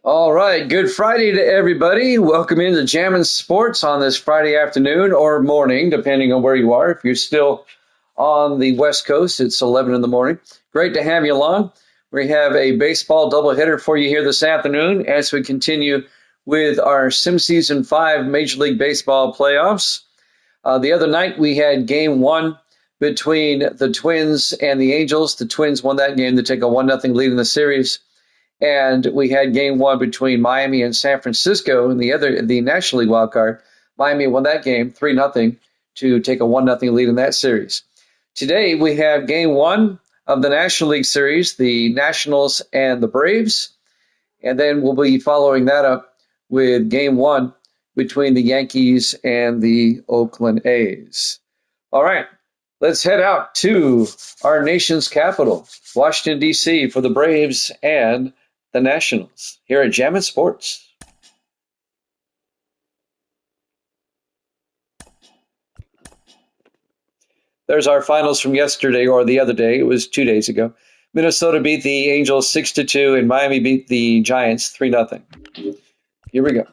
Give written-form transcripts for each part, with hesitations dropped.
All right, good Friday to everybody. Welcome into Jammin' Sports on this Friday afternoon or morning, depending on where you are. If you're still on the West Coast, it's 11 in the morning. Great to have you along. We have a baseball doubleheader for you here this afternoon as we continue with our Sim Season 5 Major League Baseball playoffs. The other night, we had Game 1 between the Twins and the Angels. The Twins won that game to take a 1-0 lead in the series. And we had Game 1 between Miami and San Francisco in the National League wildcard. Miami won that game 3-0 to take a 1-0 lead in that series. Today, we have Game 1 of the National League Series, the Nationals and the Braves. And then we'll be following that up with Game 1 between the Yankees and the Oakland A's. All right, let's head out to our nation's capital, Washington, D.C., for the Braves and the Nationals here at Jammin' Sports. There's our finals from yesterday or the other day. It was 2 days ago. Minnesota beat the Angels 6-2, and Miami beat the Giants 3-0. Here we go.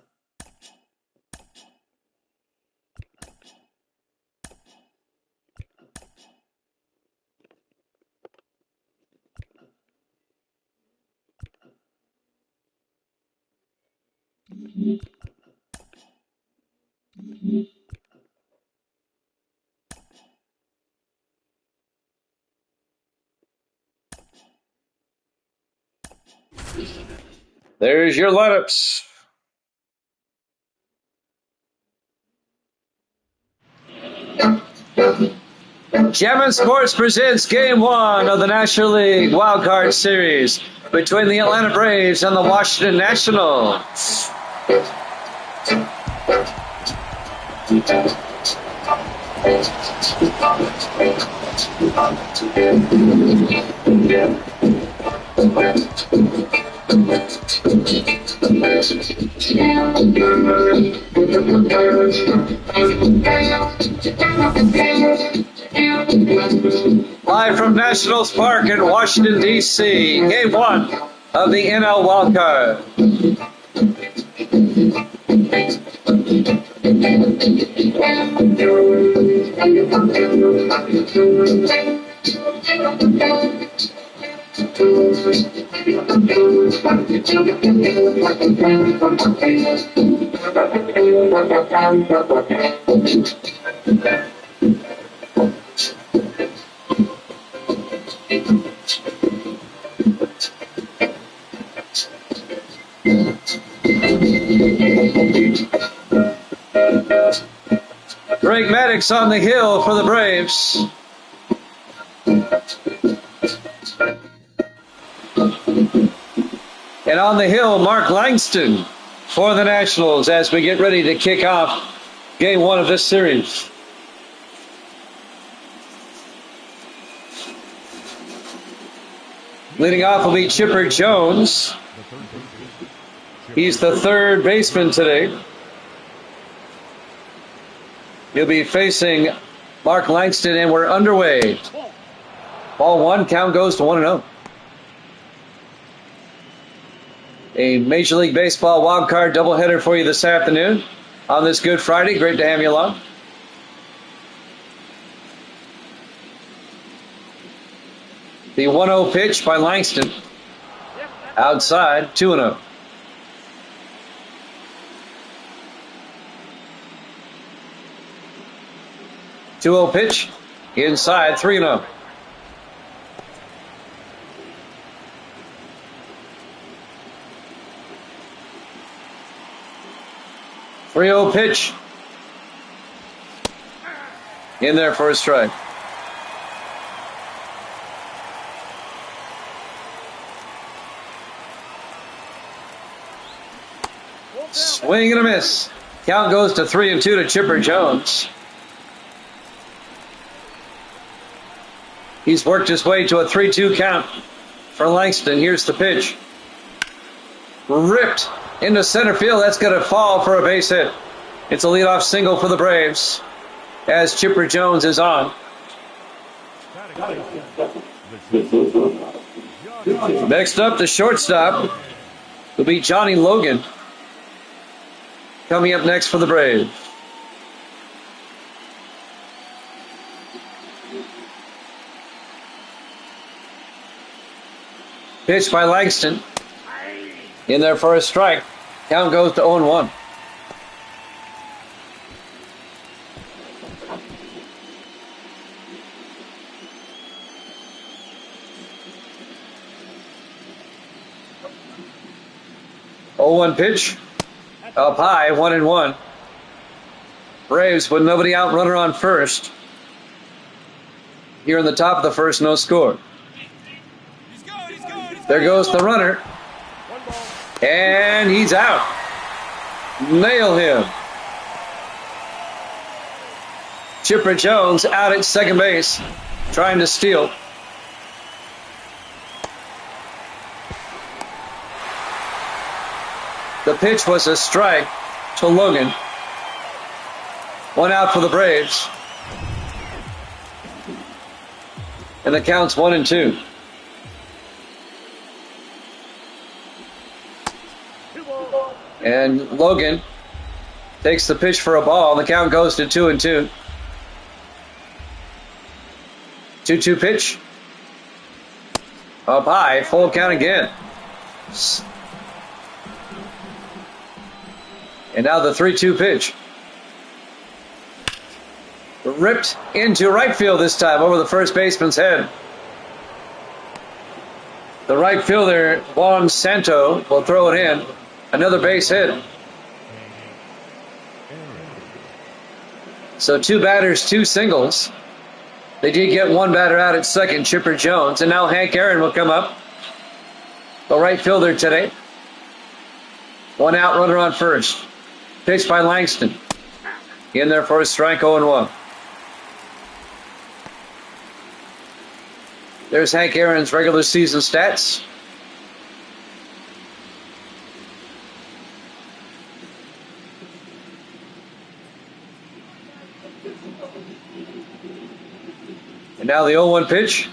There's your lineups. Jammin' Sports presents Game 1 of the National League Wildcard Series between the Atlanta Braves and the Washington Nationals. Live from Nationals Park in Washington, D.C., Game 1 of the NL Wildcard. Greg Maddux on the hill for the Braves. And on the hill, Mark Langston for the Nationals as we get ready to kick off Game 1 of this series. Leading off will be Chipper Jones. He's the third baseman today. He'll be facing Mark Langston, and we're underway. Ball one, count goes to 1-0. A Major League Baseball wildcard doubleheader for you this afternoon on this Good Friday. Great to have you along. The 1-0 pitch by Langston. Outside, 2-0. Two-0 pitch, inside, 3-0. Three-0 pitch, in there for a strike. Swing and a miss. Count goes to 3-2 to Chipper Jones. He's worked his way to a 3-2 count for Langston. Here's the pitch. Ripped into center field. That's going to fall for a base hit. It's a leadoff single for the Braves as Chipper Jones is on. Next up, the shortstop will be Johnny Logan. Coming up next for the Braves. Pitch by Langston. In there for a strike. Count goes to 0-1. Oh, 0-1 pitch. Up high, 1-1. Braves with nobody out, runner on first. Here in the top of the first, no score. There goes the runner. And he's out. Nail him. Chipper Jones out at second base, trying to steal. The pitch was a strike to Logan. One out for the Braves. And the count's 1-2. And Logan takes the pitch for a ball. The count goes to 2-2. 2-2 pitch. Up high, full count again. And now the 3-2 pitch. Ripped into right field this time over the first baseman's head. The right fielder, Juan Santo, will throw it in. Another base hit. So 2 batters, 2 singles. They did get 1 batter out at second, Chipper Jones. And now Hank Aaron will come up. The right fielder today. 1 out, runner on first. Pitch by Langston. In there for a strike, 0-1. There's Hank Aaron's regular season stats. And now the 0-1 pitch.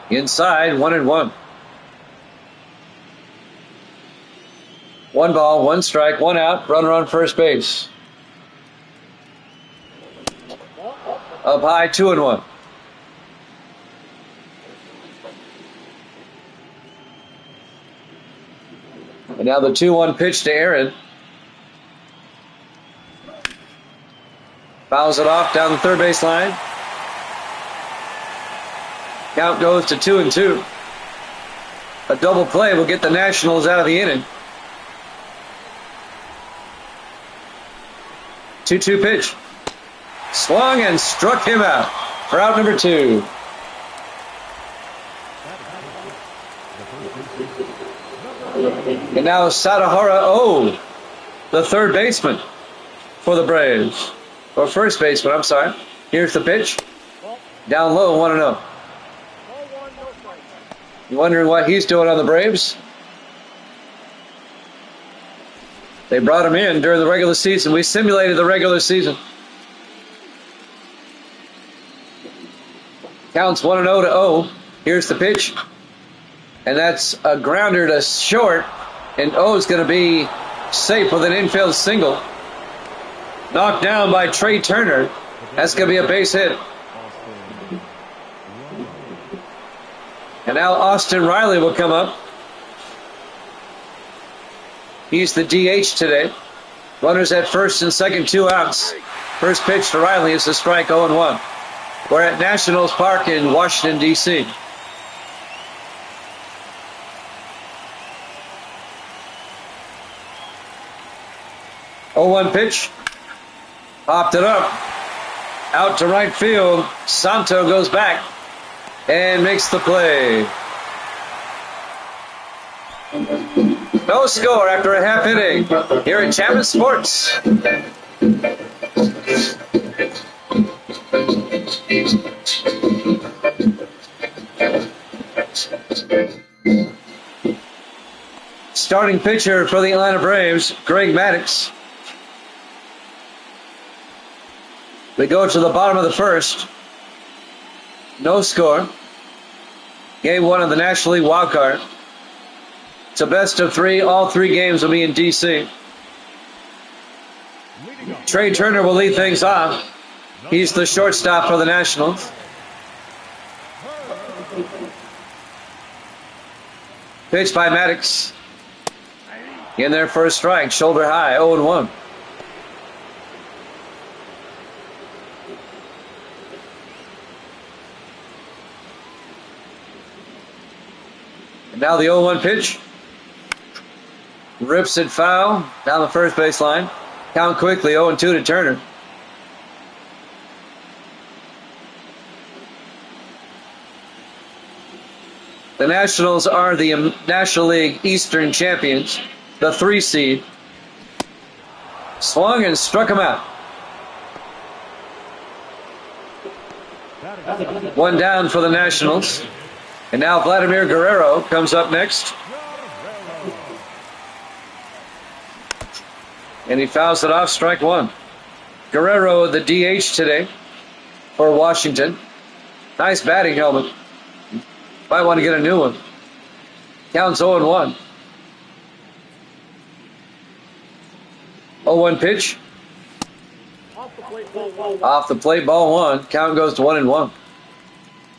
Inside, 1-1. 1 ball, 1 strike, 1 out, runner on first base. Up high, 2-1. And now the 2-1 pitch to Aaron. Fouls it off down the third base line. Count goes to 2-2. A double play will get the Nationals out of the inning. 2-2 pitch. Swung and struck him out for out number 2. And now Sadahara the third baseman for the Braves. Or first baseman, I'm sorry. Here's the pitch. Down low, 1-0. You wondering what he's doing on the Braves? They brought him in during the regular season. We simulated the regular season. Counts 1-0. Here's the pitch. And that's a grounder to short. And is going to be safe with an infield single. Knocked down by Trey Turner. That's going to be a base hit. And now Austin Riley will come up. He's the DH today. Runners at first and second, 2 outs. First pitch to Riley is a strike, 0-1. We're at Nationals Park in Washington, D.C. Oh, 1 pitch. Popped it up. Out to right field. Santo goes back and makes the play. No score after a half inning here at Chapman Sports. Starting pitcher for the Atlanta Braves, Greg Maddux. We go to the bottom of the first. No score. Game 1 of the National League Wildcard. It's a best of 3. All 3 games will be in D.C. Trey Turner will lead things off. He's the shortstop for the Nationals. Pitch by Maddox. In there for a strike. Shoulder high. 0-1. And now the 0-1 pitch. Rips it foul down the first baseline. Count quickly. 0-2 to Turner. The Nationals are the National League Eastern champions, the 3 seed. Swung and struck him out. 1 down for the Nationals. And now Vladimir Guerrero comes up next. And he fouls it off, strike 1. Guerrero, the DH today for Washington. Nice batting helmet. Might want to get a new one. Counts 0-1. 0-1 pitch. Off the plate, ball 1. Count goes to 1-1.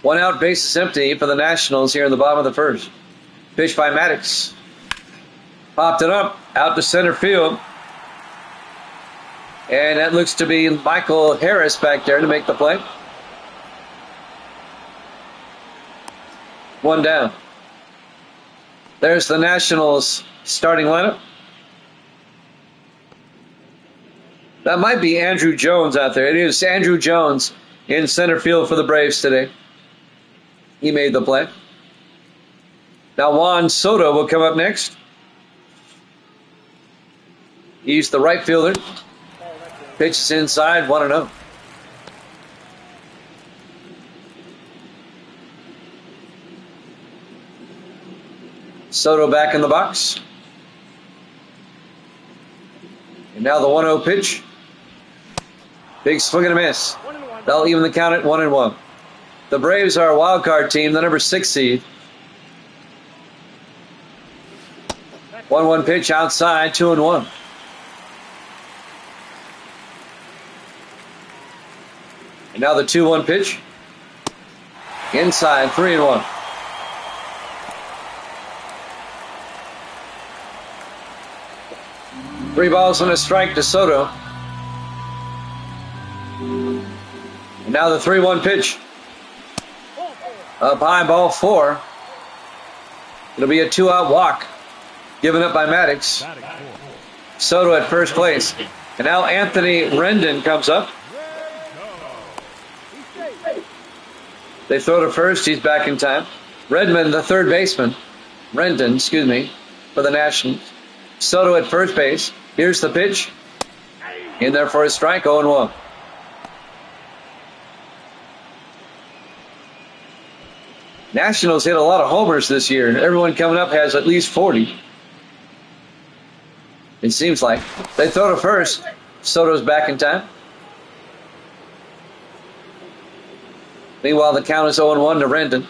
1 out, bases empty for the Nationals here in the bottom of the first. Pitch by Maddox. Popped it up, out to center field. And that looks to be Michael Harris back there to make the play. 1 down. There's the Nationals starting lineup. That might be Andrew Jones out there. It is Andrew Jones in center field for the Braves today. He made the play. Now Juan Soto will come up next. He's the right fielder. Pitches inside, 1-0. Soto back in the box. And now the 1-0 pitch. Big swing and a miss. They'll even the count at 1-1. The Braves are a wild card team, the number 6 seed. 1-1 pitch outside, 2-1. And now the 2-1 pitch. Inside, 3-1. Three balls and a strike to Soto. And now the 3-1 pitch. Up high, ball 4. It'll be a 2-out walk given up by Maddox. Soto at first place. And now Anthony Rendon comes up. They throw to first. He's back in time. Redmond, the third baseman. Rendon, excuse me, for the Nationals. Soto at first base. Here's the pitch. In there for a strike, 0-1. Nationals hit a lot of homers this year. Everyone coming up has at least 40. It seems like. They throw to first. Soto's back in time. Meanwhile, the count is 0-1 to Rendon.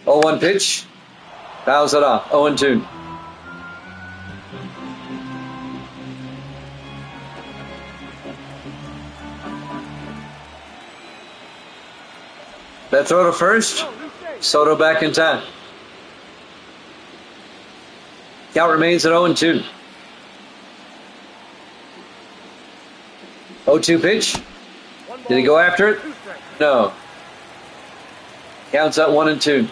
0-1 pitch. Fouls it off. 0-2. That throw to first. Soto back in time. Count remains at 0-2. 0-2 pitch. Did he go after it? No. Counts at 1-2.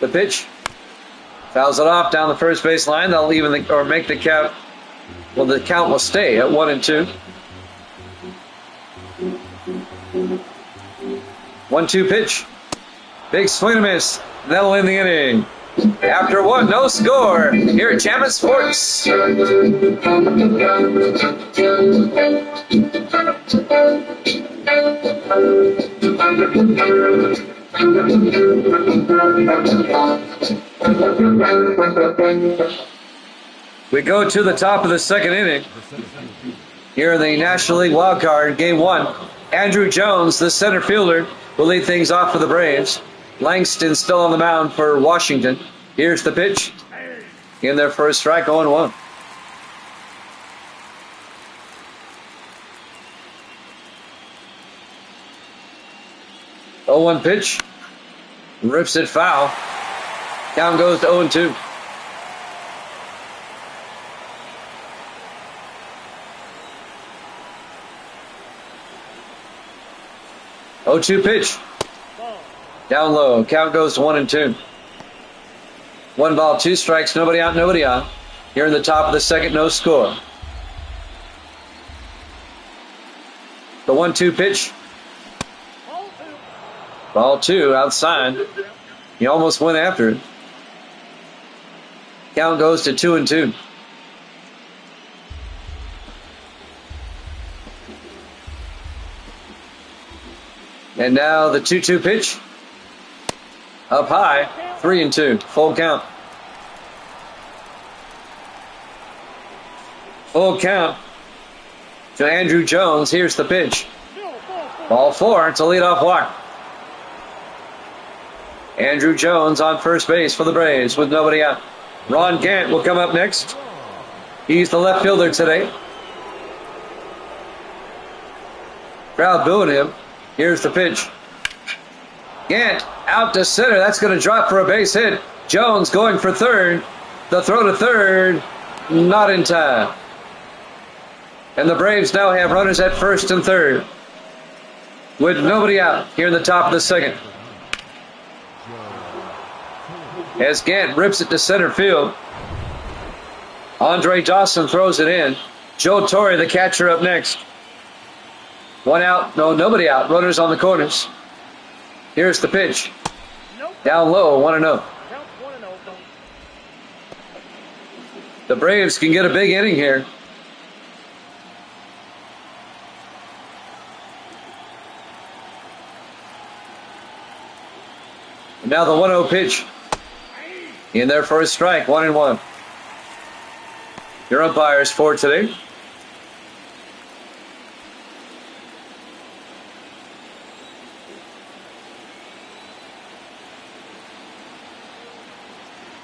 The pitch. Fouls it off down the first base line. They'll even or make the count. Well, the count will stay at 1-2. 1-2 pitch. Big swing and a miss. That'll end the inning. After 1, no score. Here at Chapman Sports. We go to the top of the second inning. Here in the National League Wildcard, Game 1. Andrew Jones, the center fielder, will lead things off for the Braves. Langston still on the mound for Washington. Here's the pitch. In there for a strike, 0-1. Oh, 1 pitch. Rips it foul. Count goes to 0-2. Oh, 2 pitch. Down low. Count goes to 1-2. 1 ball, 2 strikes. Nobody out, nobody on. Here in the top of the second, no score. The 1-2 pitch. Ball 2 outside. He almost went after it. Count goes to 2-2. And now the 2-2 pitch. Up high, 3-2. Full count. Full count to Andrew Jones. Here's the pitch. Ball 4. It's a leadoff walk. Andrew Jones on first base for the Braves with nobody out. Ron Gant will come up next. He's the left fielder today. Crowd booing him. Here's the pitch. Gant out to center. That's going to drop for a base hit. Jones going for third. The throw to third. Not in time. And the Braves now have runners at first and third. With nobody out here in the top of the second. As Gant rips it to center field. Andre Dawson throws it in. Joe Torre, the catcher, up next. 1 out, no, nobody out. Runners on the corners. Here's the pitch. Down low, 1-0. The Braves can get a big inning here. And now the 1-0 pitch. In there for a strike, 1-1. Your umpires for today.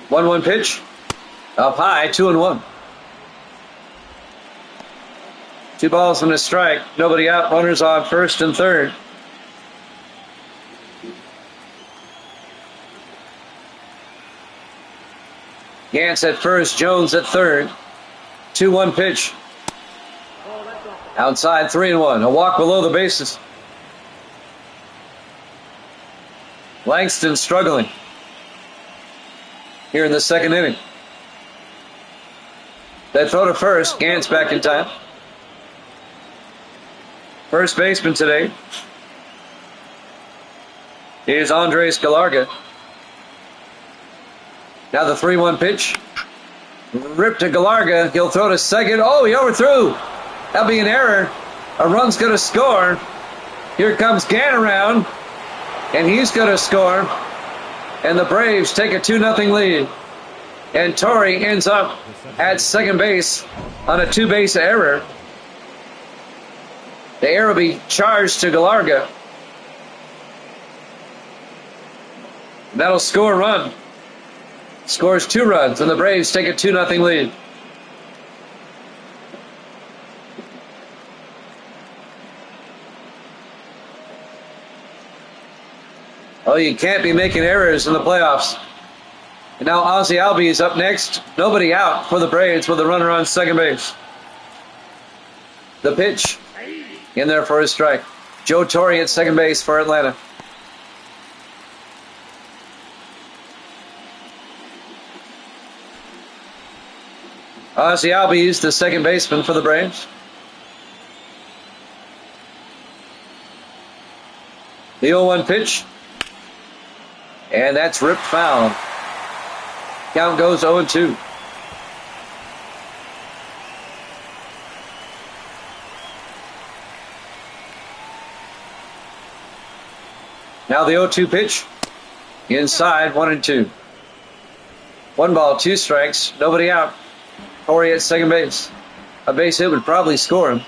One pitch. Up high, 2-1. 2 balls and a strike. Nobody out. Runners on first and third. Gantz at first, Jones at third. 2-1 pitch. Outside, 3-1. A walk below the bases. Langston struggling here in the second inning. That throw to first. Gantz back in time. First baseman today is Andres Galarga. Now the 3-1 pitch. Rip to Galarga. He'll throw to second. Oh, he overthrew. That'll be an error. A run's going to score. Here comes Gant around. And he's going to score. And the Braves take a 2-0 lead. And Torre ends up at second base on a 2-base error. The error will be charged to Galarga. That'll score a run. Scores 2 runs, and the Braves take a 2-0 lead. Oh, you can't be making errors in the playoffs. And now Ozzie Albies is up next. Nobody out for the Braves with a runner on second base. The pitch. In there for a strike. Joe Torre at second base for Atlanta. Ozzie Albies, the second baseman for the Braves. The 0-1 pitch. And that's ripped foul. Count goes 0-2. Now the 0-2 pitch. Inside, 1-2. 1 ball, 2 strikes, nobody out. Torre at second base. A base hit would probably score him.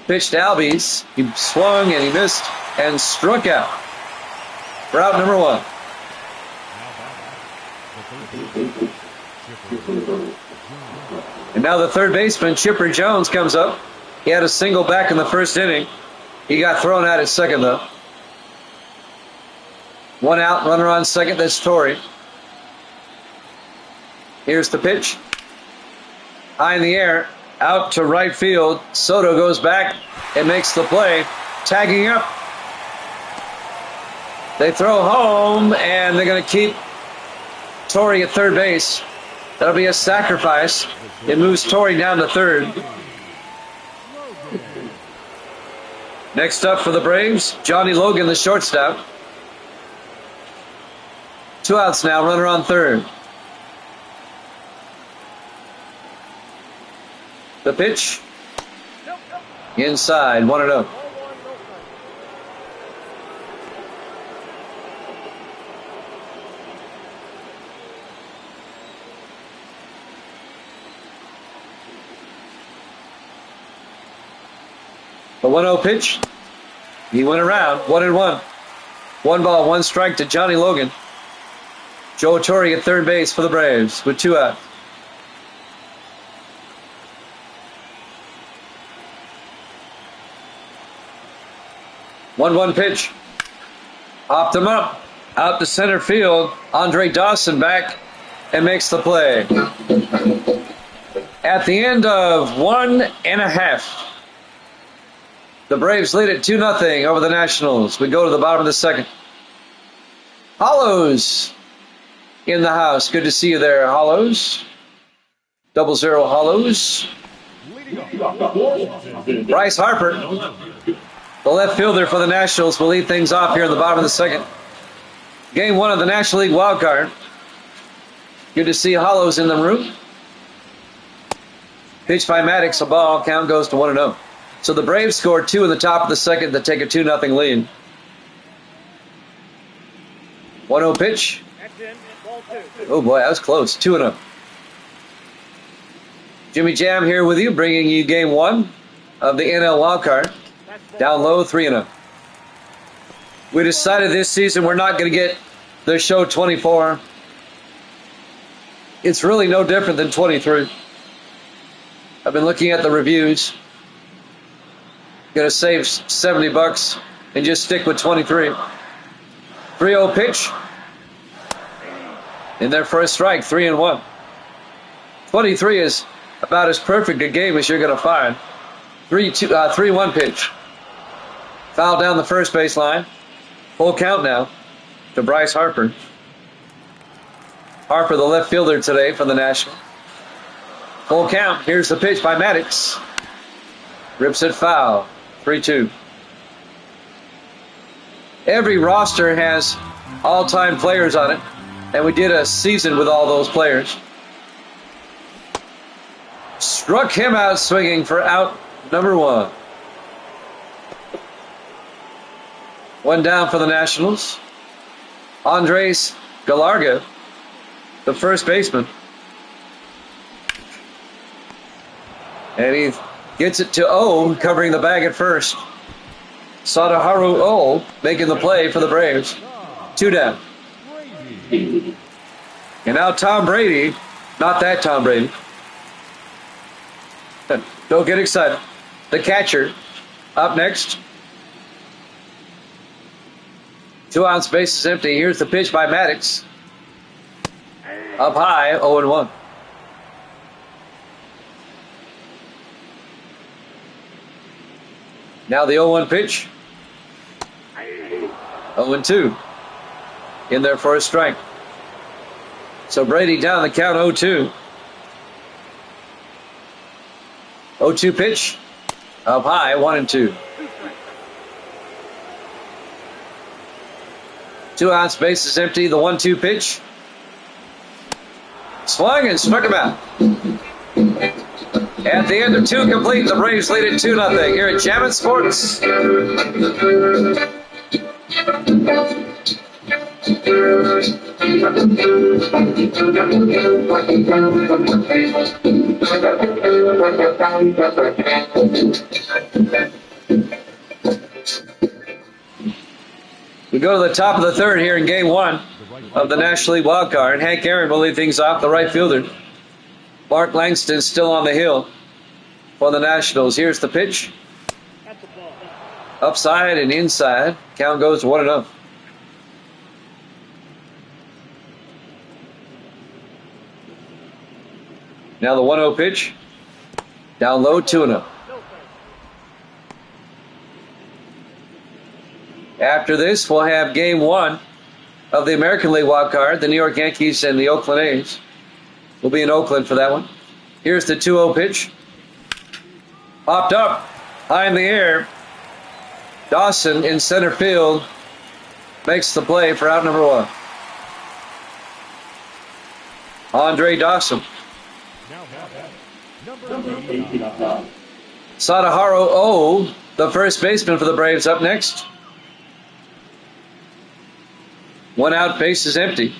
Pitch to Albies. He swung and he missed and struck out. For out number 1. And now the third baseman, Chipper Jones, comes up. He had a single back in the first inning. He got thrown out at second, though. 1 out, runner on second. That's Torrey. Here's the pitch. High in the air, out to right field. Soto goes back and makes the play. Tagging up. They throw home, and they're going to keep Torrey at third base. That'll be a sacrifice. It moves Torrey down to third. Next up for the Braves, Johnny Logan, the shortstop. 2 outs now, runner on third. The pitch. Inside, 1-0. The 1-0 pitch. He went around, 1-1. 1 ball, 1 strike to Johnny Logan. Joe Torre at third base for the Braves with 2 outs. One pitch. Hopped him up. Out to center field. Andre Dawson back and makes the play. At the end of 1.5. The Braves lead it 2-0 over the Nationals. We go to the bottom of the second. Hollows in the house. Good to see you there, Hollows. 00 Hollows. Bryce Harper, the left fielder for the Nationals, will lead things off here in the bottom of the second. Game 1 of the National League Wildcard. Good to see Hollows in the room. Pitch by Maddox, a ball. Count goes to 1-0. So the Braves scored 2 in the top of the second to take a 2-0 lead. 1-0 pitch. Oh boy, that was close. 2-0. Jimmy Jam here with you, bringing you Game 1 of the NL Wildcard. Down low, 3-0. We decided this season we're not going to get the show 24. It's really no different than 23. I've been looking at the reviews. Going to save $70 and just stick with 23. 3-0 pitch. In their first strike, 3-1. 23 is about as perfect a game as you're going to find. 3-1 pitch. Foul down the first baseline. Full count now to Bryce Harper. Harper, the left fielder today for the National. Full count. Here's the pitch by Maddox. Rips it foul. 3-2. Every roster has all-time players on it, and we did a season with all those players. Struck him out swinging for out number 1. 1 down for the Nationals. Andres Galarga, the first baseman. And he gets it to O, covering the bag at first. Sadaharu O making the play for the Braves. 2 down. And now Tom Brady, not that Tom Brady. Don't get excited. The catcher up next. 2 outs, base is empty. Here's the pitch by Maddox. Up high, 0-1. Now the 0-1 pitch. 0-2. In there for a strike. So Brady down the count 0-2. 0-2 pitch. Up high, 1-2. 2 outs, base is empty. The 1-2 pitch. Swung and struck him out. At the end of 2 complete, the Braves lead it 2-0 here at Jammin' Sports. We go to the top of the third here in Game 1 of the National League Wildcard. Hank Aaron will lead things off, the right fielder. Mark Langston still on the hill for the Nationals. Here's the pitch. Upside and inside. Count goes 1-0. Now the 1-0 pitch. Down low, 2-0. After this, we'll have Game 1 of the American League Wild Card. The New York Yankees and the Oakland A's. We'll be in Oakland for that one. Here's the 2-0 pitch. Popped up, high in the air. Dawson in center field makes the play for out number 1. Andre Dawson. Sadaharu O, the first baseman for the Braves, up next. 1 out, base is empty.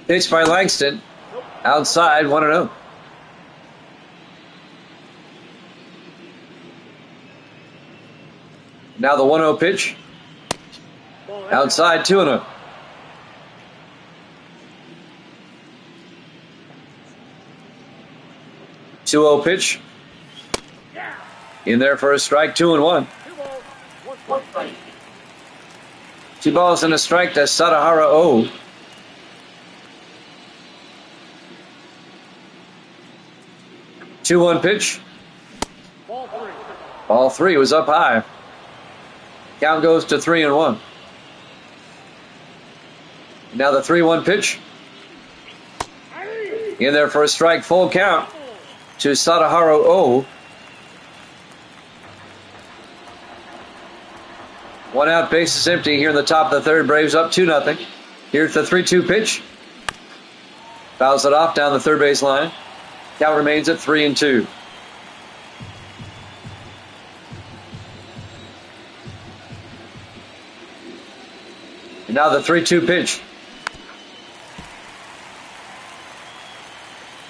Pitch by Langston. Outside, 1-0. Now the 1-0 pitch. Outside, 2-0. Two-0 pitch. In there for a strike, 2-1. 2 balls and a strike to Sadaharu O. Two-one pitch. Ball 3 was up high. Count goes to 3-1. Now the 3-1 pitch. In there for a strike, full count to Sadaharu O. 1 out, base is empty here in the top of the third. Braves up 2-0. Here's the 3-2 pitch. Fouls it off down the third base line. Count remains at 3-2. And now the 3-2 pitch.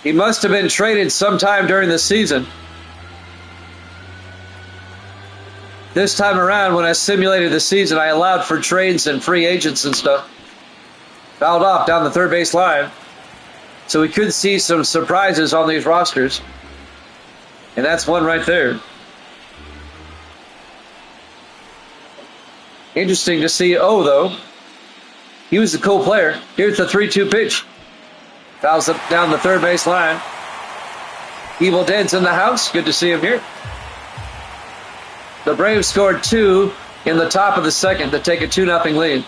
He must have been traded sometime during the season. This time around, when I simulated the season, I allowed for trades and free agents and stuff. Fouled off down the third base line. So we could see some surprises on these rosters. And that's one right there. Interesting to see O, though. He was a cool player. Here's the 3-2 pitch. Fouls it down the third base line. Evil Dead's in the house. Good to see him here. The Braves scored 2 in the top of the second to take a 2-0 lead.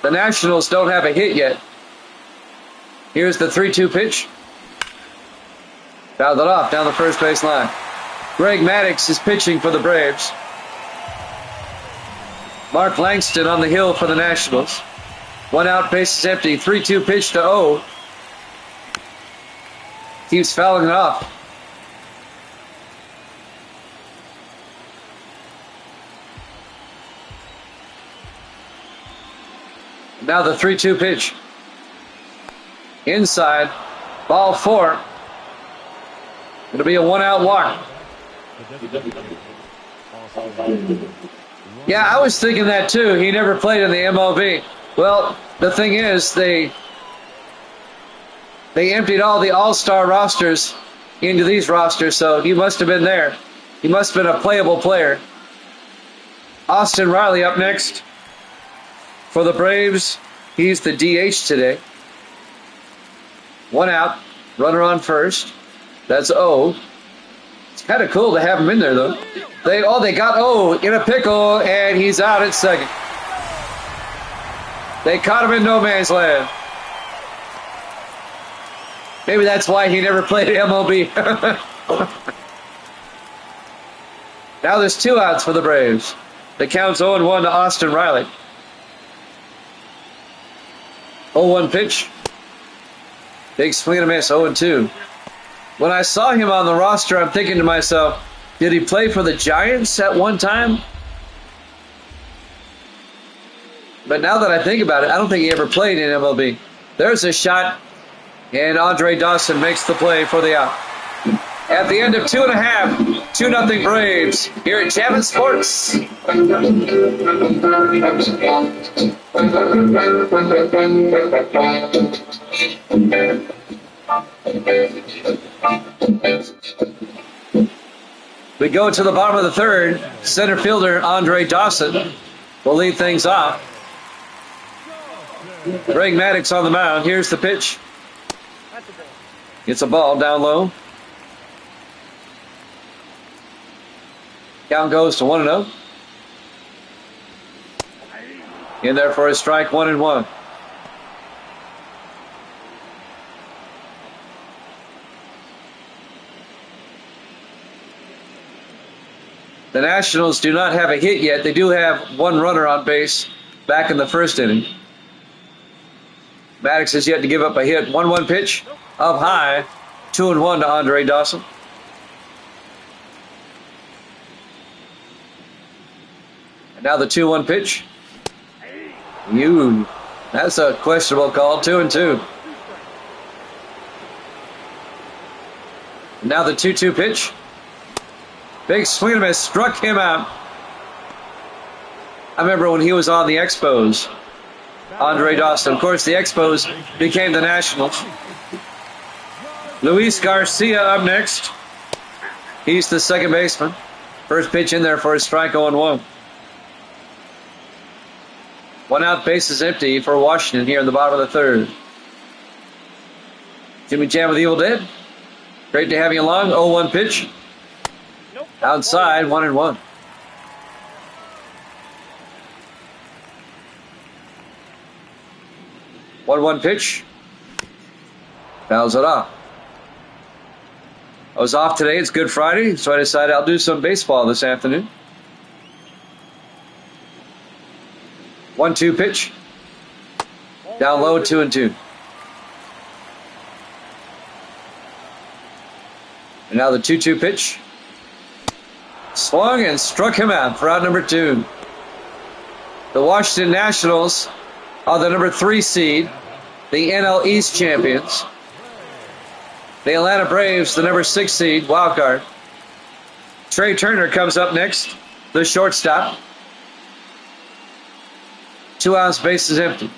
The Nationals don't have a hit yet. Here's the 3-2 pitch. Fouled it off down the first base line. Greg Maddux is pitching for the Braves. Mark Langston on the hill for the Nationals. 1 out, base is empty. 3-2 pitch to O. Keeps fouling it off. Now the 3-2 pitch. Inside. Ball 4. It'll be a 1 out walk. Yeah, I was thinking that too. He never played in the MLB. Well, the thing is, they emptied all the all-star rosters into these rosters, so he must have been there. He must have been a playable player. Austin Riley up next for the Braves. He's the DH today. 1 out, runner on first. That's O. It's kind of cool to have him in there, though. They got O in a pickle, and he's out at second. They caught him in no man's land. Maybe that's why he never played MLB. Now there's 2 outs for the Braves. The count's 0-1 to Austin Riley. 0-1 pitch. Big swing and a miss, 0-2. When I saw him on the roster, I'm thinking to myself, did he play for the Giants at one time? But now that I think about it, I don't think he ever played in MLB. There's a shot, and Andre Dawson makes the play for the out. at the end of 2.5. 2-0 Braves here at Jammin' Sports. We go to the bottom of the third. Center fielder Andre Dawson will lead things off. Greg Maddux on the mound. Here's the pitch. It's a ball down low. Count goes to 1-0. In there for a strike, 1-1. The Nationals do not have a hit yet. They do have one runner on base back in the first inning. Maddux has yet to give up a hit. 1-1 pitch up high. 2-1 to Andre Dawson. And now the 2-1 pitch. That's a questionable call. 2-2. And now the 2-2 pitch. Big swing and a miss. Struck him out. I remember when he was on the Expos. Andre Dawson. Of course, the Expos became the Nationals. Luis Garcia up next. He's the second baseman. First pitch in there for a strike, 0-1. 1 out, bases empty for Washington here in the bottom of the third. Jimmy Jam with Evil Dead. Great to have you along. 0-1 pitch. Outside, 1-1. One pitch. Fouls it off. I was off today. It's Good Friday, so I decided I'll do some baseball this afternoon. 1-2 pitch. Down low, 2-2. And now the 2-2 pitch. Swung and struck him out for out number 2. The Washington Nationals are the number 3 seed, the NL East champions. The Atlanta Braves, the number 6 seed, Wildcard. Trey Turner comes up next, the shortstop. 2 outs, bases empty.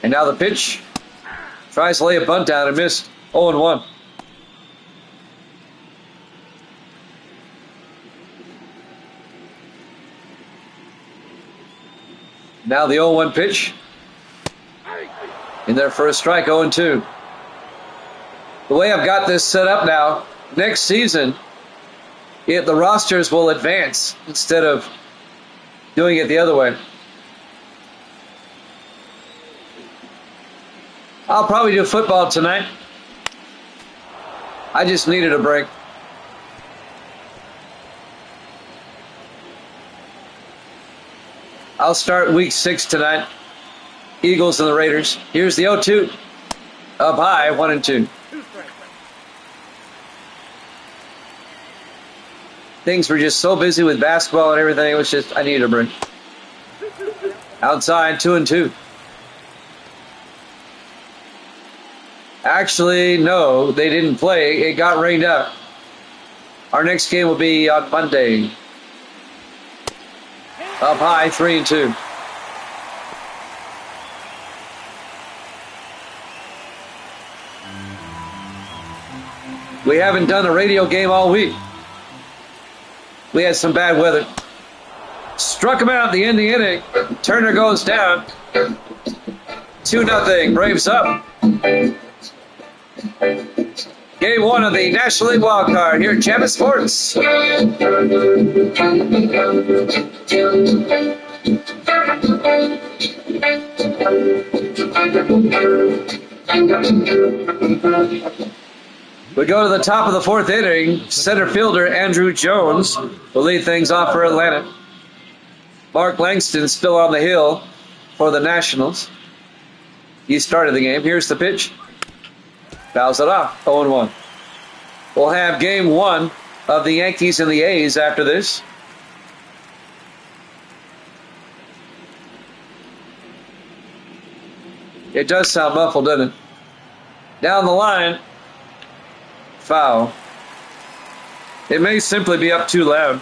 And now the pitch. Tries to lay a bunt down and missed. 0-1. Now the 0-1 pitch. In there for a strike, 0-2. The way I've got this set up now, next season, the rosters will advance instead of doing it the other way. I'll probably do football tonight. I just needed a break. I'll start week 6 tonight. Eagles and the Raiders. Here's the 0-2. Up high, 1-2. Things were just so busy with basketball and everything. It was just, I needed a break. Outside, 2-2. Actually, no, they didn't play. It got rained out. Our next game will be on Monday. Up high, 3-2. We haven't done a radio game all week. We had some bad weather. Struck him out at the end of the inning. Turner goes down. 2-0. Braves up. Game 1 of the National League Wildcard here at Jammin' Sports. We go to the top of the 4th inning. Center fielder Andrew Jones will lead things off for Atlanta. Mark Langston still on the hill for the Nationals. He started the game. Here's the pitch. Fouls it off. 0-1. We'll have game 1 of the Yankees and the A's after this. It does sound muffled, doesn't it? Down the line, Foul. It may simply be up too loud.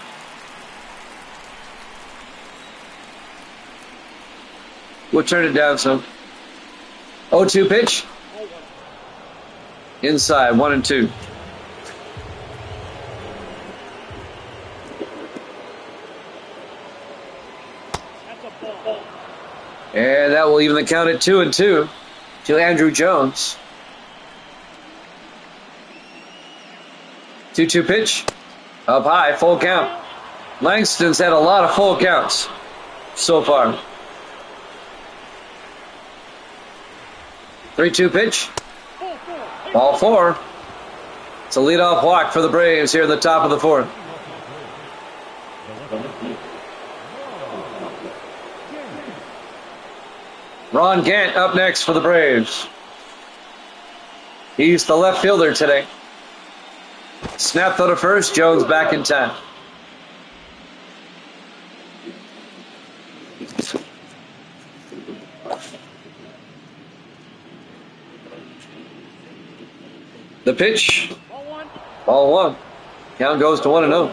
We'll turn it down some. 0-2 pitch. Inside, 1-2. And that will even the count at 2-2 to Andrew Jones. 2-2 pitch. Up high, full count. Langston's had a lot of full counts so far. 3-2 pitch. Ball 4. It's a leadoff walk for the Braves here in the top of the 4th. Ron Gant up next for the Braves. He's the left fielder today. Snap throw to first. Jones back in time. The pitch. Ball 1. Count goes to 1-0.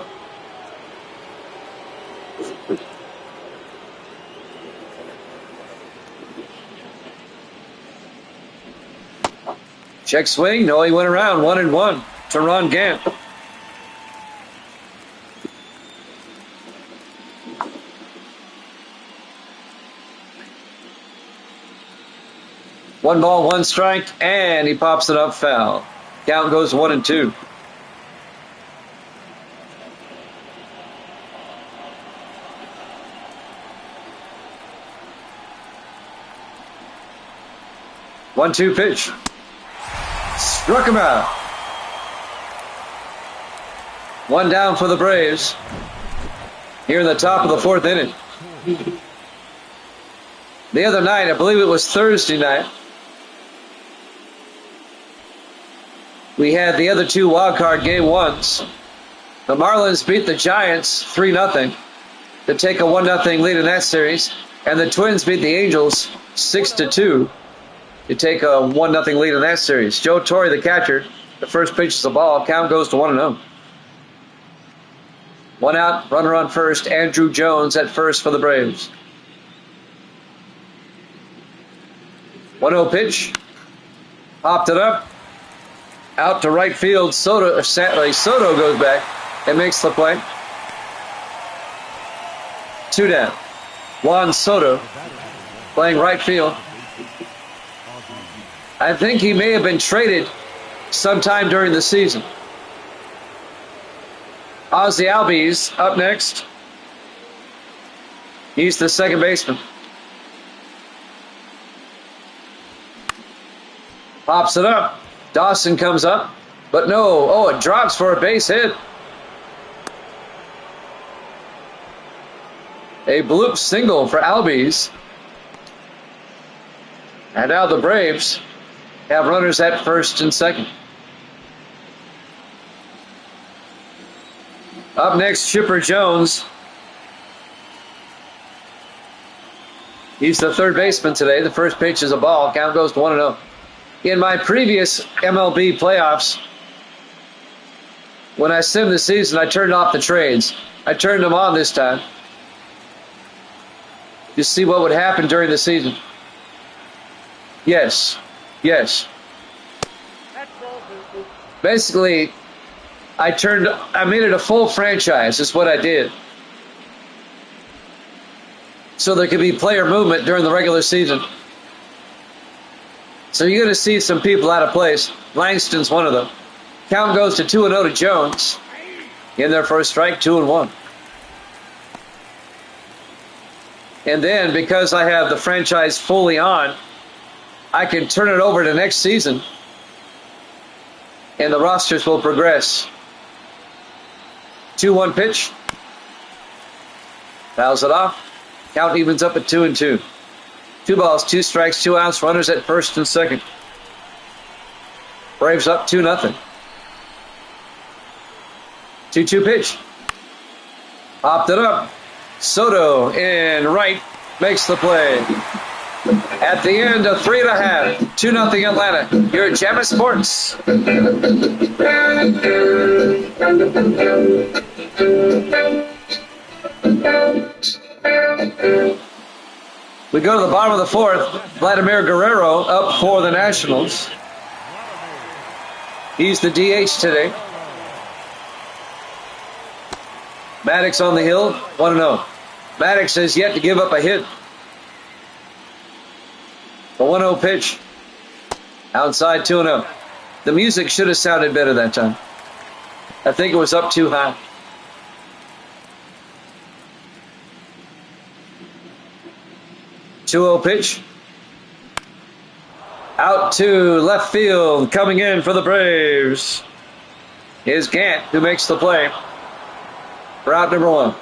Check swing. No, he went around. 1-1 to Ron Gant. One ball, one strike, and he pops it up foul. Count goes 1-2. One-two pitch. Struck him out. One down for the Braves here in the top of the 4th inning. The other night, I believe it was Thursday night, we had the other 2 wildcard game 1s. The Marlins beat the Giants 3-0 to take a 1-0 lead in that series, and the Twins beat the Angels 6-2 to take a 1-0 lead in that series. Joe Torre, the catcher, the first pitch is a ball. Count goes to 1-0. One out, runner on first. Andrew Jones at first for the Braves. 1-0 pitch. Popped it up. Out to right field. Soto goes back and makes the play. 2 down. Juan Soto playing right field. I think he may have been traded sometime during the season. Ozzie Albies up next. He's the second baseman. Pops it up. Dawson comes up, but no. Oh, it drops for a base hit. A bloop single for Albies. And now the Braves have runners at first and second. Up next, Chipper Jones. He's the third baseman today. The first pitch is a ball. Count goes to 1-0. In my previous MLB playoffs, when I simmed the season, I turned off the trades. I turned them on this time to see what would happen during the season. Yes. Basically, I made it a full franchise, is what I did. So there could be player movement during the regular season. So you're going to see some people out of place. Langston's one of them. Count goes to 2-0 to Jones. In there for a strike, 2-1. And then, because I have the franchise fully on, I can turn it over to next season, and the rosters will progress. 2-1 pitch. Fouls it off. Count evens up at 2-2. 2 balls, 2 strikes, 2 outs, runners at first and second. Braves up 2-0. 2-2 pitch. Popped it up. Soto in right makes the play. At the end of 3.5, 2-0 Atlanta. You're at Jammin' Sports. We go to the bottom of the fourth. Vladimir Guerrero up for the Nationals. He's the DH today. Maddox on the hill, 1-0. Maddox has yet to give up a hit. The 1-0 pitch. Outside 2-0. The music should have sounded better that time. I think it was up too high. Two-0 pitch. Out to left field. Coming in for the Braves is Gant, who makes the play for out number 1.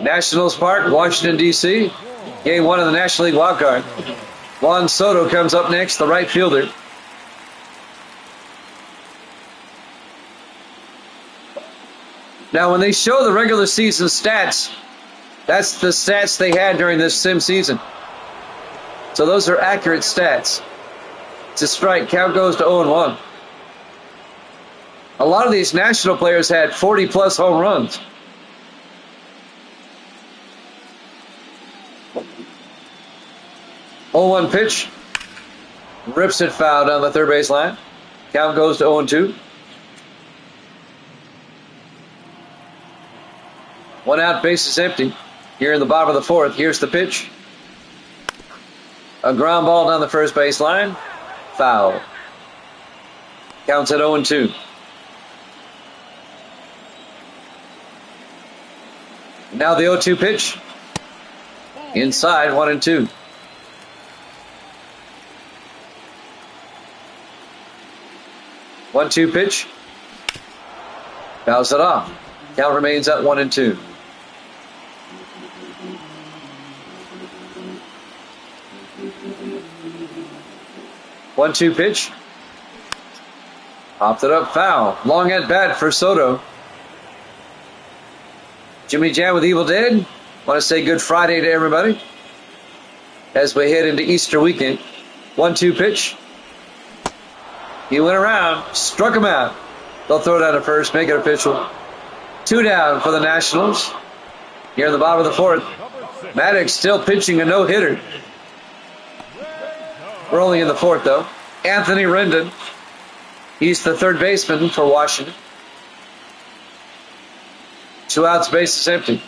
Nationals Park, Washington, D.C. Game 1 of the National League Wildcard. Juan Soto comes up next, the right fielder. Now, when they show the regular season stats, that's the stats they had during this sim season. So those are accurate stats. It's a strike. Count goes to 0-1. A lot of these national players had 40-plus home runs. Oh, 0-1 pitch. Rips it foul down the third base line. Count goes to 0-2. 1 out, base is empty. Here in the bottom of the fourth, here's the pitch. A ground ball down the first base line. Foul. Counts at 0-2. Now the 0-2 pitch. Inside, 1-2. One-two pitch. Fouls it off. Count remains at 1-2. One-two pitch. Popped it up, foul. Long at bat for Soto. Jimmy Jam with Evil Dead. Want to say good Friday to everybody as we head into Easter weekend. 1-2 pitch. He went around, struck him out. They'll throw down to first, make it official. 2 down for the Nationals. Here in the bottom of the fourth. Maddox still pitching a no-hitter. We're only in the fourth, though. Anthony Rendon. He's the third baseman for Washington. 2 outs, base is empty.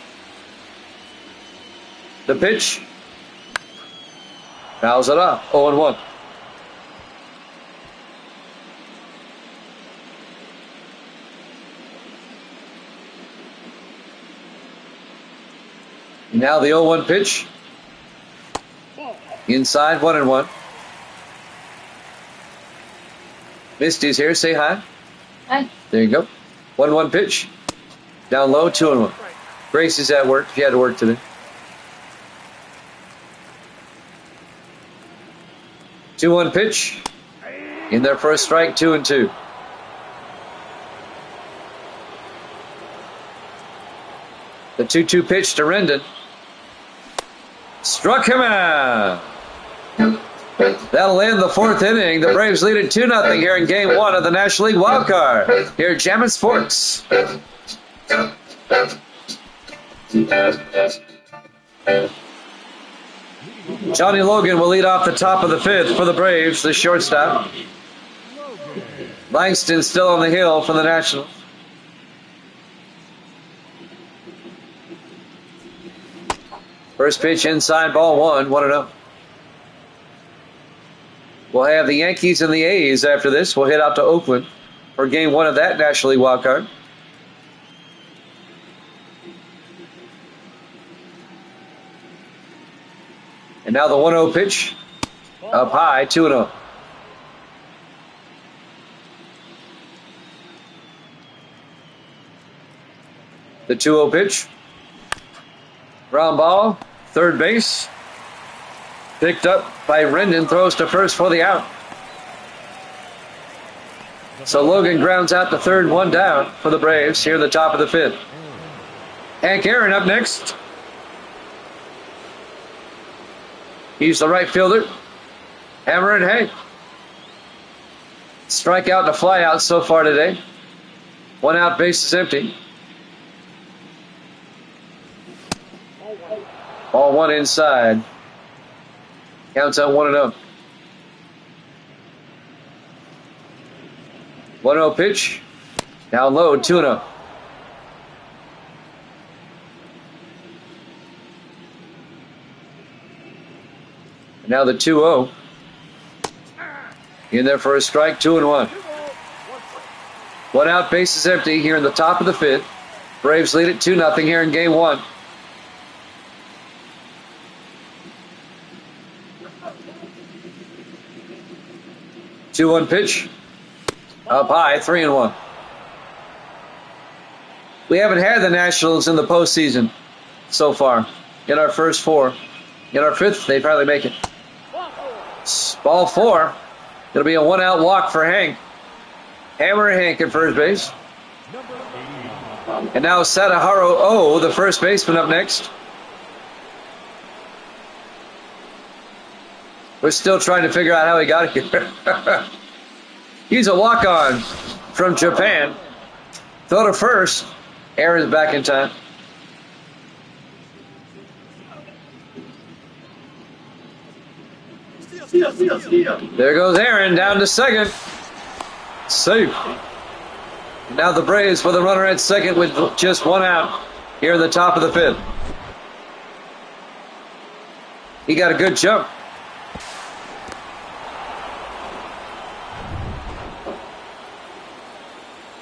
The pitch. Fouls it off. 0-1. Now the 0-1 pitch. Inside, 1-1. Misty's here. Say hi. Hi. There you go. 1-1 pitch. Down low, 2-1. Grace is at work. She had to work today. 2-1 pitch. In their first strike, 2-2. The 2-2 pitch to Rendon. Struck him out. That'll end the fourth inning. The Braves lead it 2-0 here in Game 1 of the National League Wildcard. Here at Jammin' Sports. Johnny Logan will lead off the top of the fifth for the Braves, the shortstop. Langston still on the hill for the Nationals. First pitch inside, ball 1, 1-0. We'll have the Yankees and the A's after this. We'll head out to Oakland for Game 1 of that National League Wildcard. And now the 1-0 pitch. Up high, 2-0. The 2-0 pitch. Ground ball, third base. Picked up by Rendon, throws to first for the out. So Logan grounds out the third, 1 down for the Braves here at the top of the fifth. Hank Aaron up next. He's the right fielder. Hammer and Hank. Strikeout and a flyout so far today. 1 out, base is empty. Ball 1 inside. Counts on 1-0. 1-0 pitch. Down low, 2-0. And now the 2-0. In there for a strike, 2-1. 1 out, base is empty here in the top of the 5th. Braves lead it 2-0 here in game 1. Two-one pitch. Up high, 3-1. We haven't had the Nationals in the postseason so far. In our first 4. In our 5th, they'd probably make it. Ball 4. It'll be a 1-out walk for Hank. Hammer and Hank at first base. And now Sadaharu O, the first baseman, up next. We're still trying to figure out how he got here. He's a walk-on from Japan. Throw to first. Aaron's back in time. There goes Aaron down to second. Safe. Now the Braves with a runner at second with just 1 out here in the top of the 5th. He got a good jump.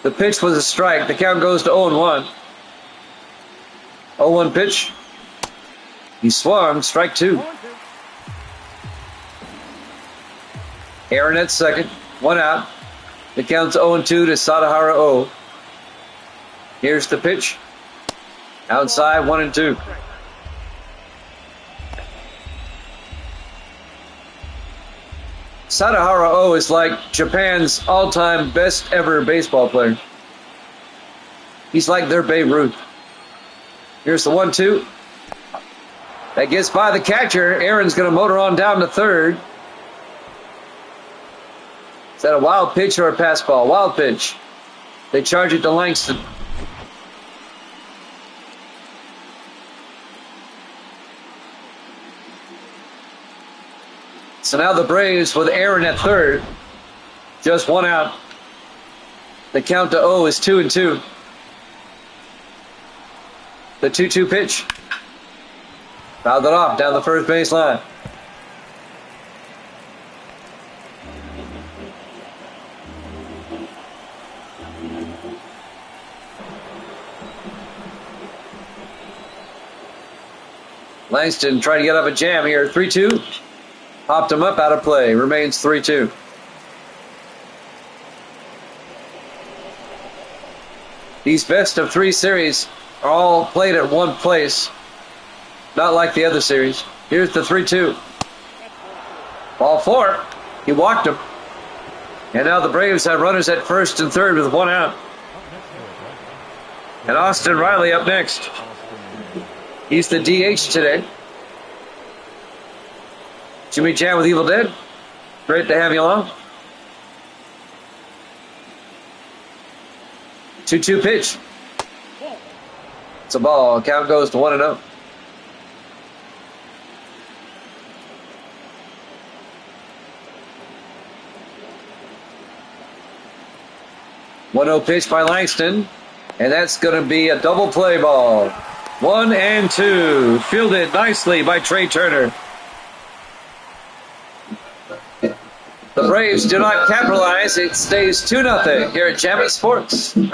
The pitch was a strike. The count goes to 0-1. 0-1 pitch. He swung. Strike 2. Aaron at second. 1 out. The count's 0-2 to Sadaharu O. Here's the pitch. Outside, 1-2. Sadaharu O is like Japan's all-time best ever baseball player. He's like their Babe Ruth. Here's the 1-2. That gets by the catcher. Aaron's going to motor on down to third. Is that a wild pitch or a pass ball? Wild pitch. They charge it to Langston. So now the Braves with Aaron at third. Just 1 out. The count to O is 2-2. The 2-2 pitch. Fouled it off down the first base line. Langston trying to get up a jam here. 3-2. Popped him up out of play. Remains 3-2. These best of 3 series are all played at one place. Not like the other series. Here's the 3-2. Ball 4. He walked him. And now the Braves have runners at first and third with 1 out. And Austin Riley up next. He's the DH today. Jimmy Chan with Evil Dead. Great to have you along. 2-2 pitch. It's a ball. Count goes to 1-0. One-0 pitch by Langston. And that's going to be a double play ball. 1-2. Fielded nicely by Trey Turner. The Braves do not capitalize. It stays 2-0 here at Jammin' Sports. We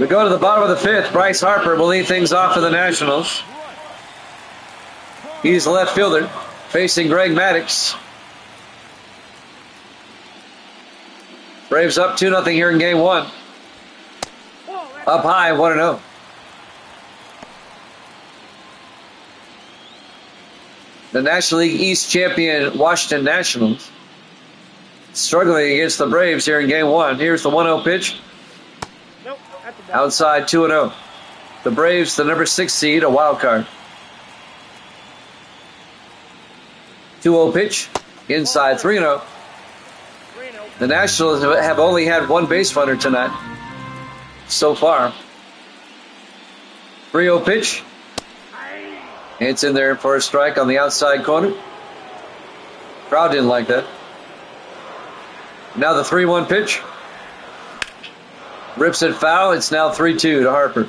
go to the bottom of the 5th. Bryce Harper will lead things off for the Nationals. He's the left fielder facing Greg Maddux. Braves up 2-0 here in game 1. Up high, 1-0. The National League East champion Washington Nationals struggling against the Braves here in game one. Here's the 1-0 pitch. Outside 2-0. The Braves, the number 6 seed, a wild card. 2-0 pitch. Inside 3-0. The Nationals have only had one base runner tonight so far. 3-0 pitch. It's in there for a strike on the outside corner. Crowd didn't like that. Now the 3-1 pitch. Rips it foul. It's now 3-2 to Harper.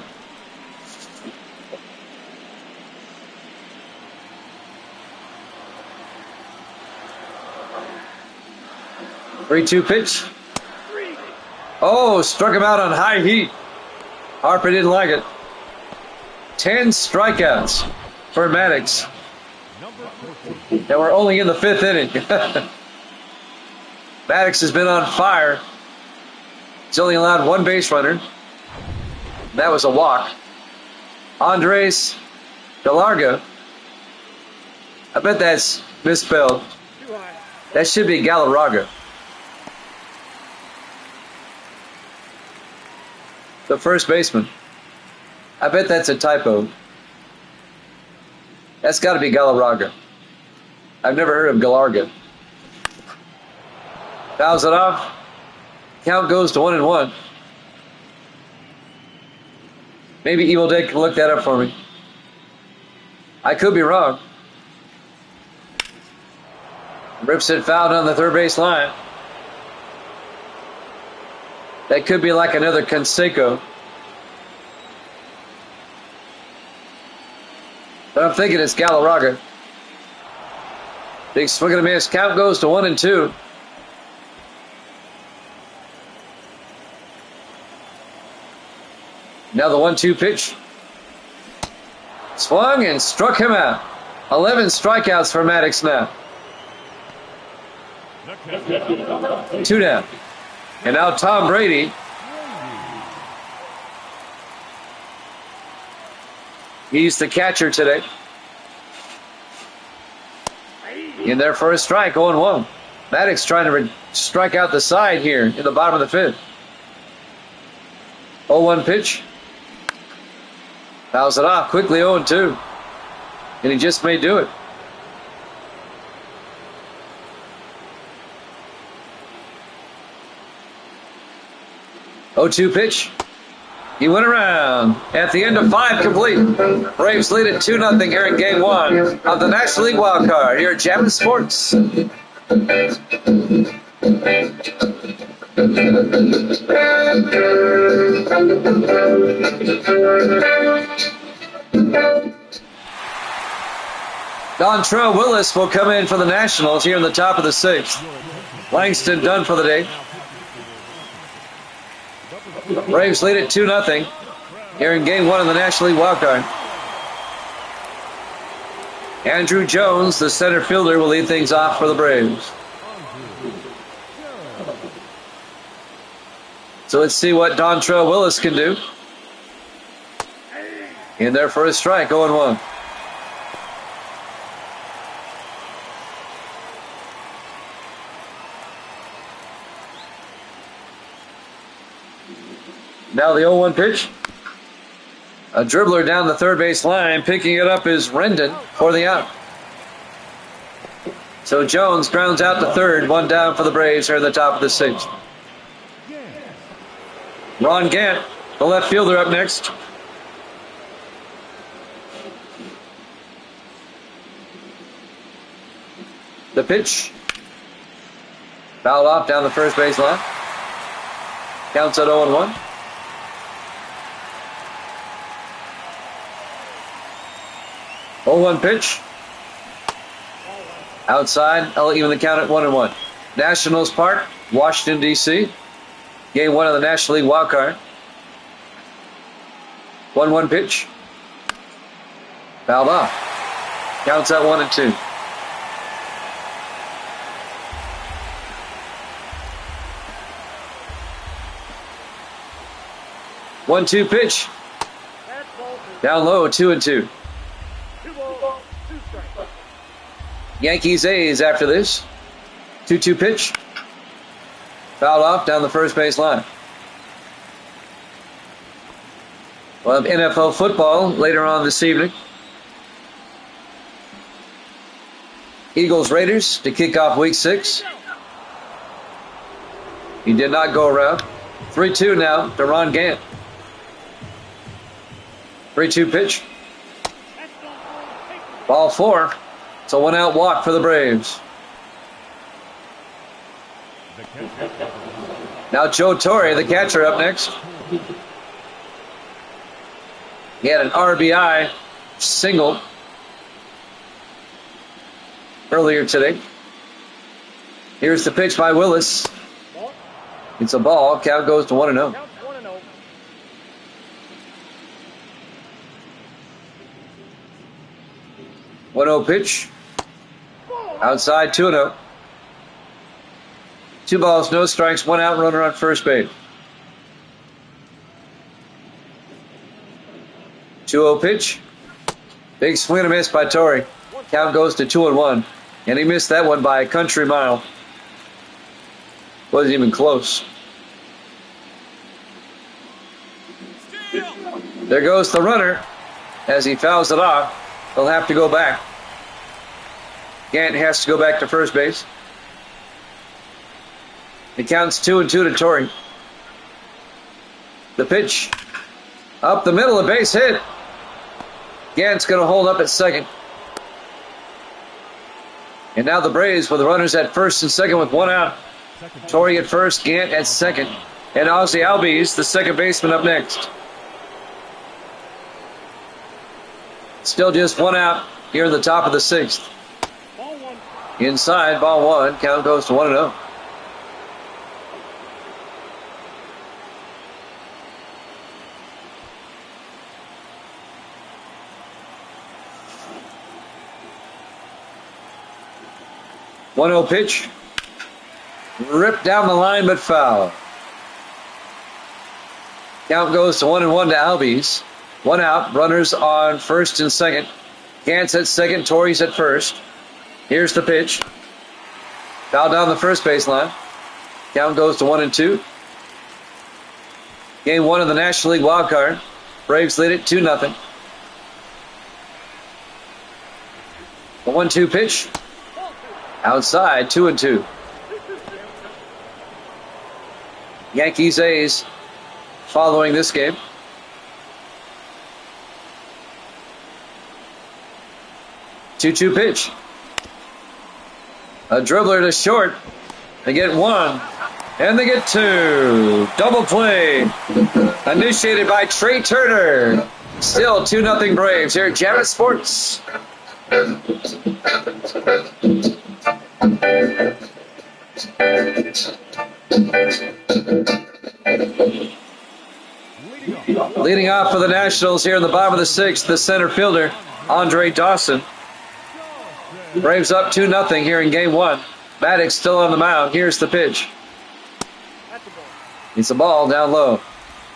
Three-two pitch. Oh, struck him out on high heat. Harper didn't like it. 10 strikeouts for Maddox. And we're only in the 5th inning. Maddox has been on fire. He's only allowed one base runner. That was a walk. Andres Galarga. I bet that's misspelled. That should be Galarraga. The first baseman. I bet that's a typo. That's got to be Galarraga. I've never heard of Galarga. Fouls it off. Count goes to 1-1. Maybe Evil Dead can look that up for me. I could be wrong. Rips it foul on the third base line. That could be like another Canseco. But I'm thinking it's Galarraga. Big swing and a miss. Count goes to 1-2. Now the 1-2 pitch. Swung and struck him out. 11 strikeouts for Maddox now. 2 down. And now Tom Brady. He's the catcher today. In there for a strike, 0-1. Maddox trying to strike out the side here in the bottom of the 5th. 0-1 pitch. Fouls it off quickly, 0-2. And he just may do it. Oh-2 pitch. He went around at the end of 5 complete. Braves lead at 2-0 here in game 1 of the National League Wildcard here at Jammin' Sports. Dontrell Willis will come in for the Nationals here in the top of the 6th. Langston done for the day. Braves lead at 2-0 here in game 1 of the National League Wildcard. Andrew Jones, the center fielder, will lead things off for the Braves. So let's see what Dontrell Willis can do. In there for a strike, 0-1. Now the 0-1 pitch. A dribbler down the third base line. Picking it up is Rendon for the out. So Jones grounds out to third. 1 down for the Braves here at the top of the 6th. Ron Gant, the left fielder, up next. The pitch. Fouled off down the first base line. Counts at 0-1. 0-1 pitch. Outside. I'll even the count at 1-1. Nationals Park, Washington, D.C. Game 1 of the National League Wildcard. 1-1 pitch. Fouled off. Counts at 1-2. One-two pitch. Down low, 2-2. Yankees A's after this. 2-2 pitch. Fouled off down the first base line. We'll have NFL football later on this evening. Eagles Raiders to kick off week 6. He did not go around. 3-2 now to Ron Gant. 3-2 pitch. Ball 4. It's a 1-out walk for the Braves. Now Joe Torre, the catcher, up next. He had an RBI single earlier today. Here's the pitch by Willis. It's a ball. Count goes to 1-0. 1-0 pitch. Outside, 2-0. 2 balls, no strikes, 1 out, runner on first base. 2-0 pitch. Big swing and a miss by Torrey. Count goes to 2-1. And he missed that one by a country mile. Wasn't even close. There goes the runner as he fouls it off. They'll have to go back. Gant has to go back to first base. It counts 2-2 to Torrey. The pitch. Up the middle, a base hit. Gant's going to hold up at second. And now the Braves with the runners at first and second with 1 out. Torrey at first, Gant at second. And Ozzie Albies, the second baseman, up next. Still just 1 out here in the top of the 6th. Inside, ball 1. Count goes to 1-0. One-0 pitch. Ripped down the line, but foul. Count goes to 1-1 to Albies. 1 out. Runners on first and second. Gant's at second. Torrey's at first. Here's the pitch. Foul down the first baseline. Count goes to 1-2. Game 1 of the National League Wildcard. Braves lead it 2-0. The 1-2 pitch. Outside, 2-2. Yankees A's following this game. Two-two pitch. A dribbler to short. They get 1. And they get 2. Double play. Initiated by Trey Turner. Still 2-0 Braves here at Jammin' Sports. Leading off for the Nationals here in the bottom of the 6th, the center fielder, Andre Dawson. Braves up 2-0 here in game 1. Maddox still on the mound. Here's the pitch. It's a ball down low.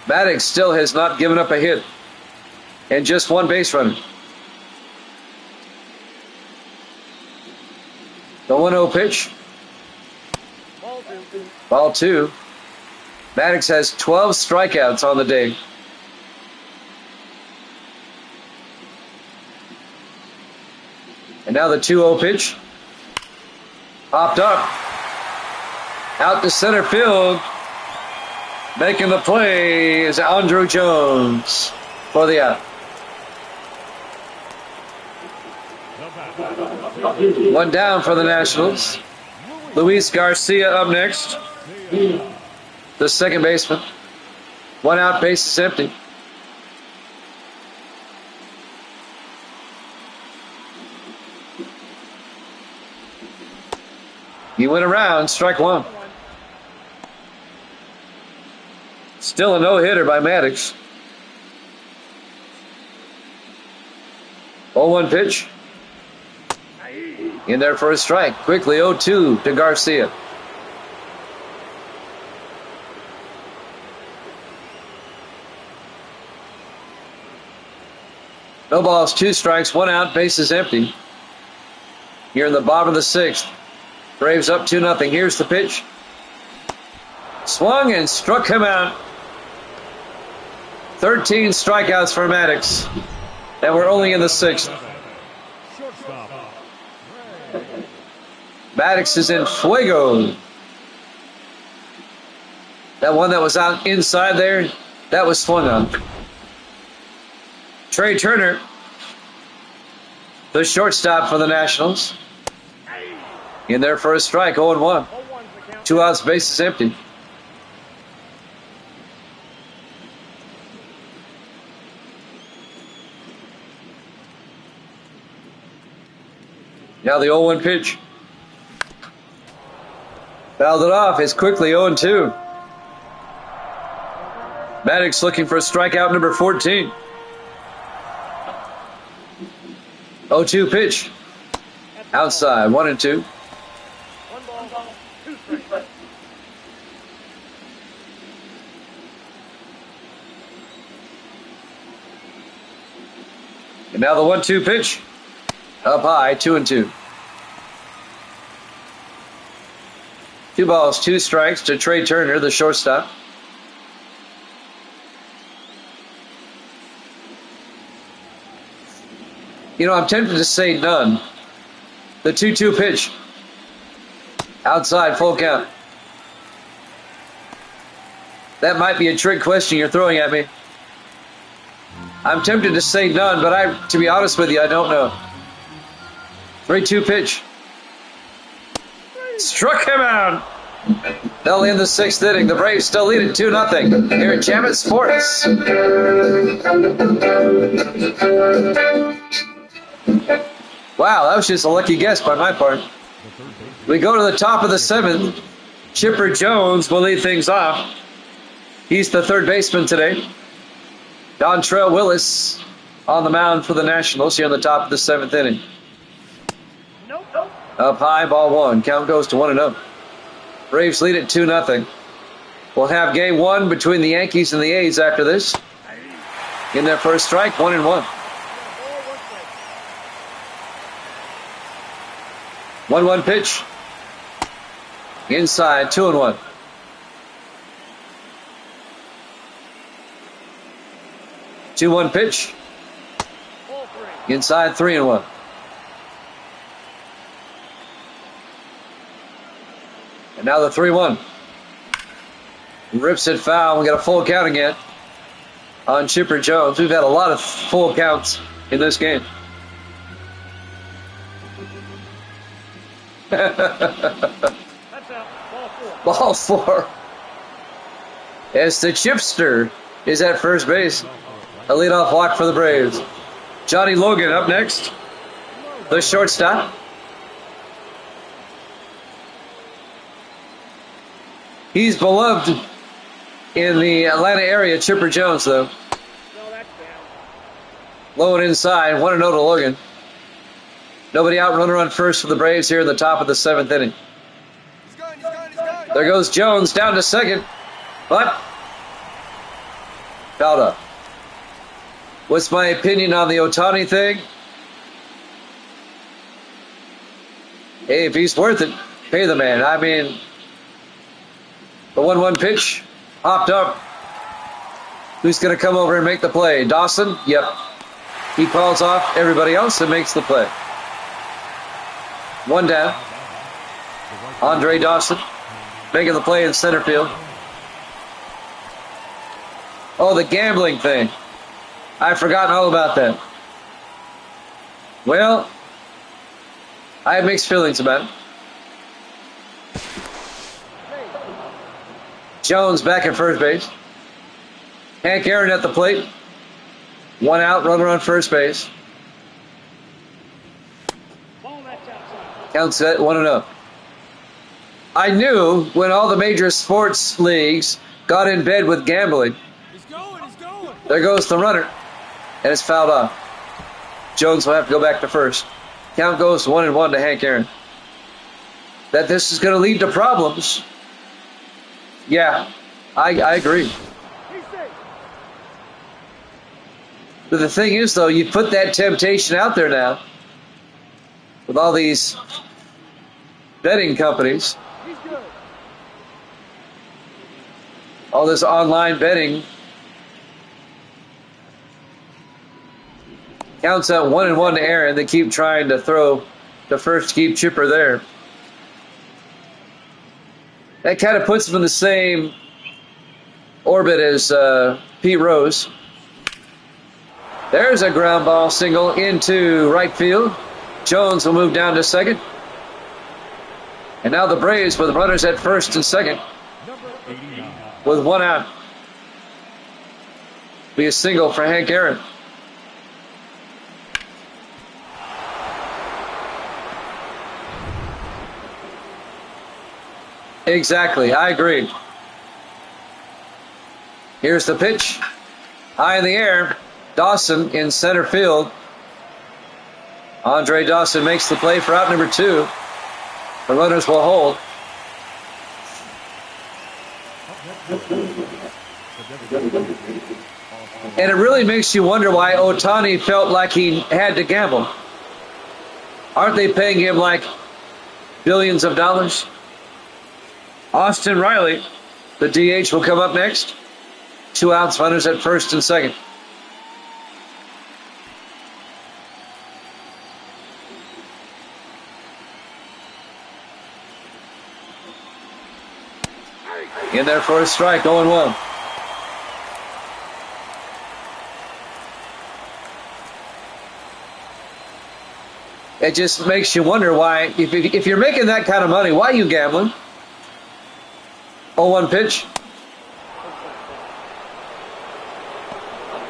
Maddox still has not given up a hit. And just 1 base runner. The 1-0 pitch. Ball 2. Maddox has 12 strikeouts on the day. And now the 2-0 pitch. Popped up. Out to center field. Making the play is Andrew Jones for the out. 1 down for the Nationals. Luis Garcia up next. The second baseman. 1 out, base is empty. He went around, strike 1. Still a no-hitter by Maddox. 0-1 pitch. In there for a strike. Quickly 0-2 to Garcia. No balls, 2 strikes, 1 out, base is empty. Here in the bottom of the 6th. Braves up 2-0. Here's the pitch. Swung and struck him out. 13 strikeouts for Maddox. And we're only in the 6th. Maddox is in fuego. That one that was out inside there, that was swung on. Trey Turner, the shortstop for the Nationals, in there for a strike, 0-1. 2 outs, bases empty. Now the 0-1 pitch. Fouled it off. It's quickly 0-2. Maddox looking for a strikeout number 14. 0-2 pitch. Outside, 1-2. And now the 1-2 pitch. Up high, 2-2. 2 balls, 2 strikes to Trey Turner, the shortstop. You know, I'm tempted to say none. The 2-2 pitch. Outside, full count. That might be a trick question you're throwing at me. I'm tempted to say none, but to be honest with you, I don't know. 3-2 pitch. Struck him out. They'll end the 6th inning. The Braves still lead it 2-0 here at Jammin' Sports. Wow, that was just a lucky guess by my part. We go to the top of the 7th. Chipper Jones will lead things off. He's the third baseman today. Dontrell Willis on the mound for the Nationals here on the top of the 7th inning. Up high, ball 1. Count goes to 1-0. Braves lead it 2-0. We'll have game 1 between the Yankees and the A's after this. In their first strike, 1-1. 1-1 pitch. Inside, 2-1. 2-1 pitch. Inside, 3-1. And now the 3-1. Rips it foul. We got a full count again on Chipper Jones. We've had a lot of full counts in this game. Ball 4. As the Chipster is at first base. A leadoff walk for the Braves. Johnny Logan up next. The shortstop. He's beloved in the Atlanta area, Chipper Jones, though. Low and inside, 1-0 to Logan. Nobody out, runner on first for the Braves here in the top of the 7th inning. There goes Jones down to second, but fouled up. What's my opinion on the Ohtani thing? Hey, if he's worth it, pay the man. I mean, the 1-1 pitch, hopped up. Who's going to come over and make the play? Dawson? Yep. He calls off everybody else and makes the play. 1 down. Andre Dawson making the play in center field. Oh, the gambling thing. I've forgotten all about that. Well, I have mixed feelings about it. Jones back at first base. Hank Aaron at the plate. 1 out, runner on first base. Counts at 1-0. I knew when all the major sports leagues got in bed with gambling. He's going. There goes the runner. And it's fouled off. Jones will have to go back to first. Count goes to 1-1 to Hank Aaron. That this is going to lead to problems. Yeah, I agree. But the thing is, though, you put that temptation out there now with all these betting companies. All this online betting. Counts out 1-1 to Aaron. They keep trying to throw the first keep chipper there. That kind of puts him in the same orbit as Pete Rose. There's a ground ball single into right field. Jones will move down to second. And now the Braves with runners at first and second. With one out. Be a single for Hank Aaron. Exactly, I agree. Here's the pitch. High in the air. Dawson in center field. Andre Dawson makes the play for out number 2. The runners will hold. And it really makes you wonder why Ohtani felt like he had to gamble. Aren't they paying him like billions of dollars? Austin Riley, the DH, will come up next. 2 outs, runners at first and second. In there for a strike, 0-1. It just makes you wonder why, if you're making that kind of money, why are you gambling? 0-1 pitch.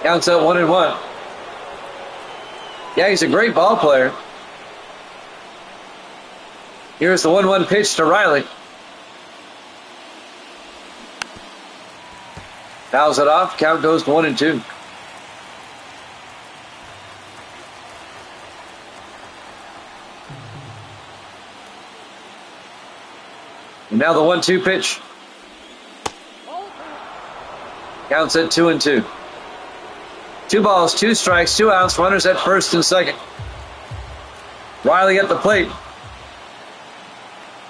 Counts out 1-1. Yeah, he's a great ball player. Here's the 1-1 pitch to Riley. Fouls it off. Count goes to 1-2. And now the 1-2 pitch. Counts at 2-2. 2 balls, 2 strikes, 2 outs, runners at first and second. Riley at the plate.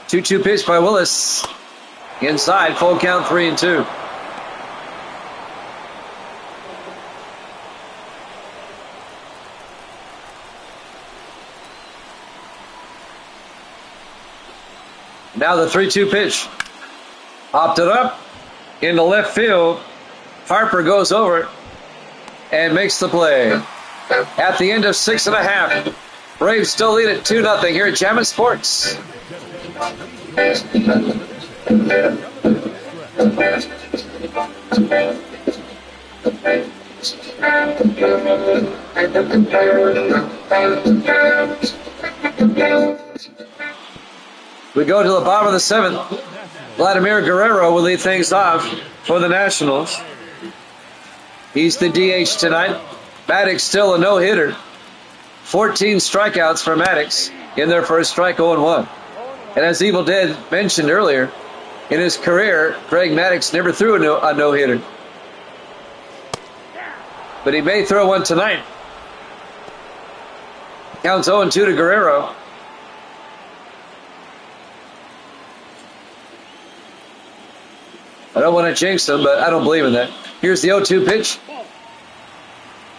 2-2 pitch by Willis. Inside, full count, 3-2. Now the 3-2 pitch. Opted up into left field. Harper goes over and makes the play. At the end of 6.5, Braves still lead at 2-0 here at Jammin' Sports. We go to the bottom of the 7th. Vladimir Guerrero will lead things off for the Nationals. He's the DH tonight. Maddox still a no-hitter. 14 strikeouts for Maddox in their first strike, 0-1. And as Evil Dead mentioned earlier, in his career, Greg Maddux never threw a no-hitter. But he may throw one tonight. Counts 0-2 to Guerrero. I don't want to jinx him, but I don't believe in that. Here's the 0-2 pitch.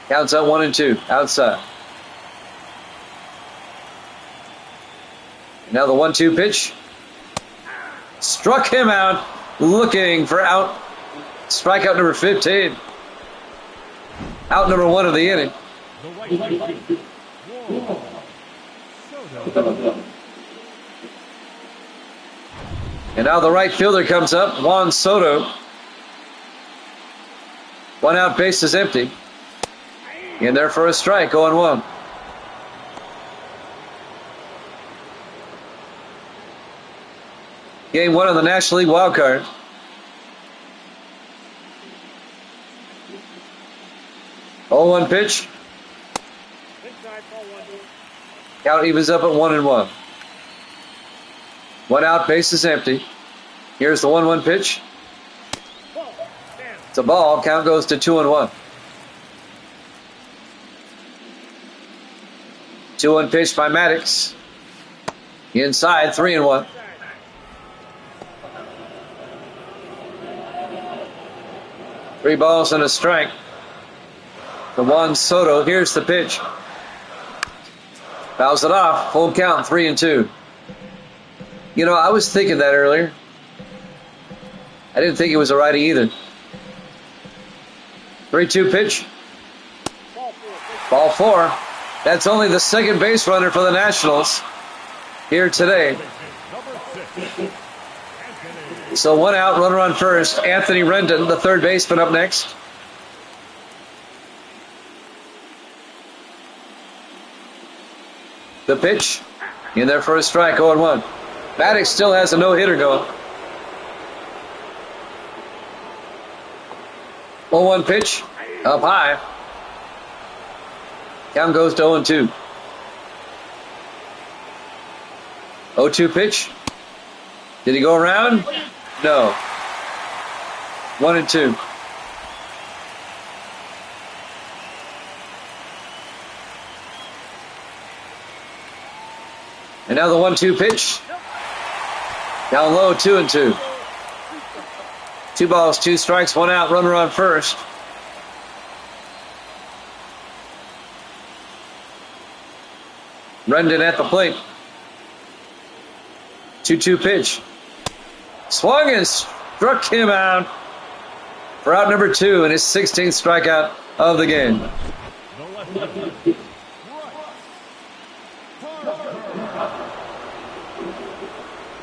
Counts out 1-2, outside. Now the 1-2 pitch. Struck him out, looking for out. Strikeout number 15. Out number 1 of the inning. And now the right fielder comes up, Juan Soto. 1 out, base is empty. In there for a strike, 0-1. Game 1 of the National League Wildcard. Oh, 1 pitch. Count evens up at 1-1. 1 out, base is empty. Here's the 1-1 pitch. It's a ball. Count goes to 2-1. 2-1 pitch by Maddox. Inside, 3-1. 3 balls and a strike. The Juan Soto. Here's the pitch. Fouls it off. Full count, 3-2. You know, I was thinking that earlier. I didn't think it was a righty either. 3-2 pitch. Ball 4. That's only the second base runner for the Nationals here today. So 1 out, runner on first. Anthony Rendon, the third baseman, up next. The pitch. In there for a strike, 0-1. Maddox still has a no-hitter going. 0-1 pitch. Up high. Count goes to 0-2. 0-2 pitch. Did he go around? No. 1-2. And now the 1-2 pitch. Down low, 2-2. 2 balls, 2 strikes, 1 out, runner on first. Rendon at the plate. 2-2 pitch. Swung and struck him out for out number 2 and his 16th strikeout of the game.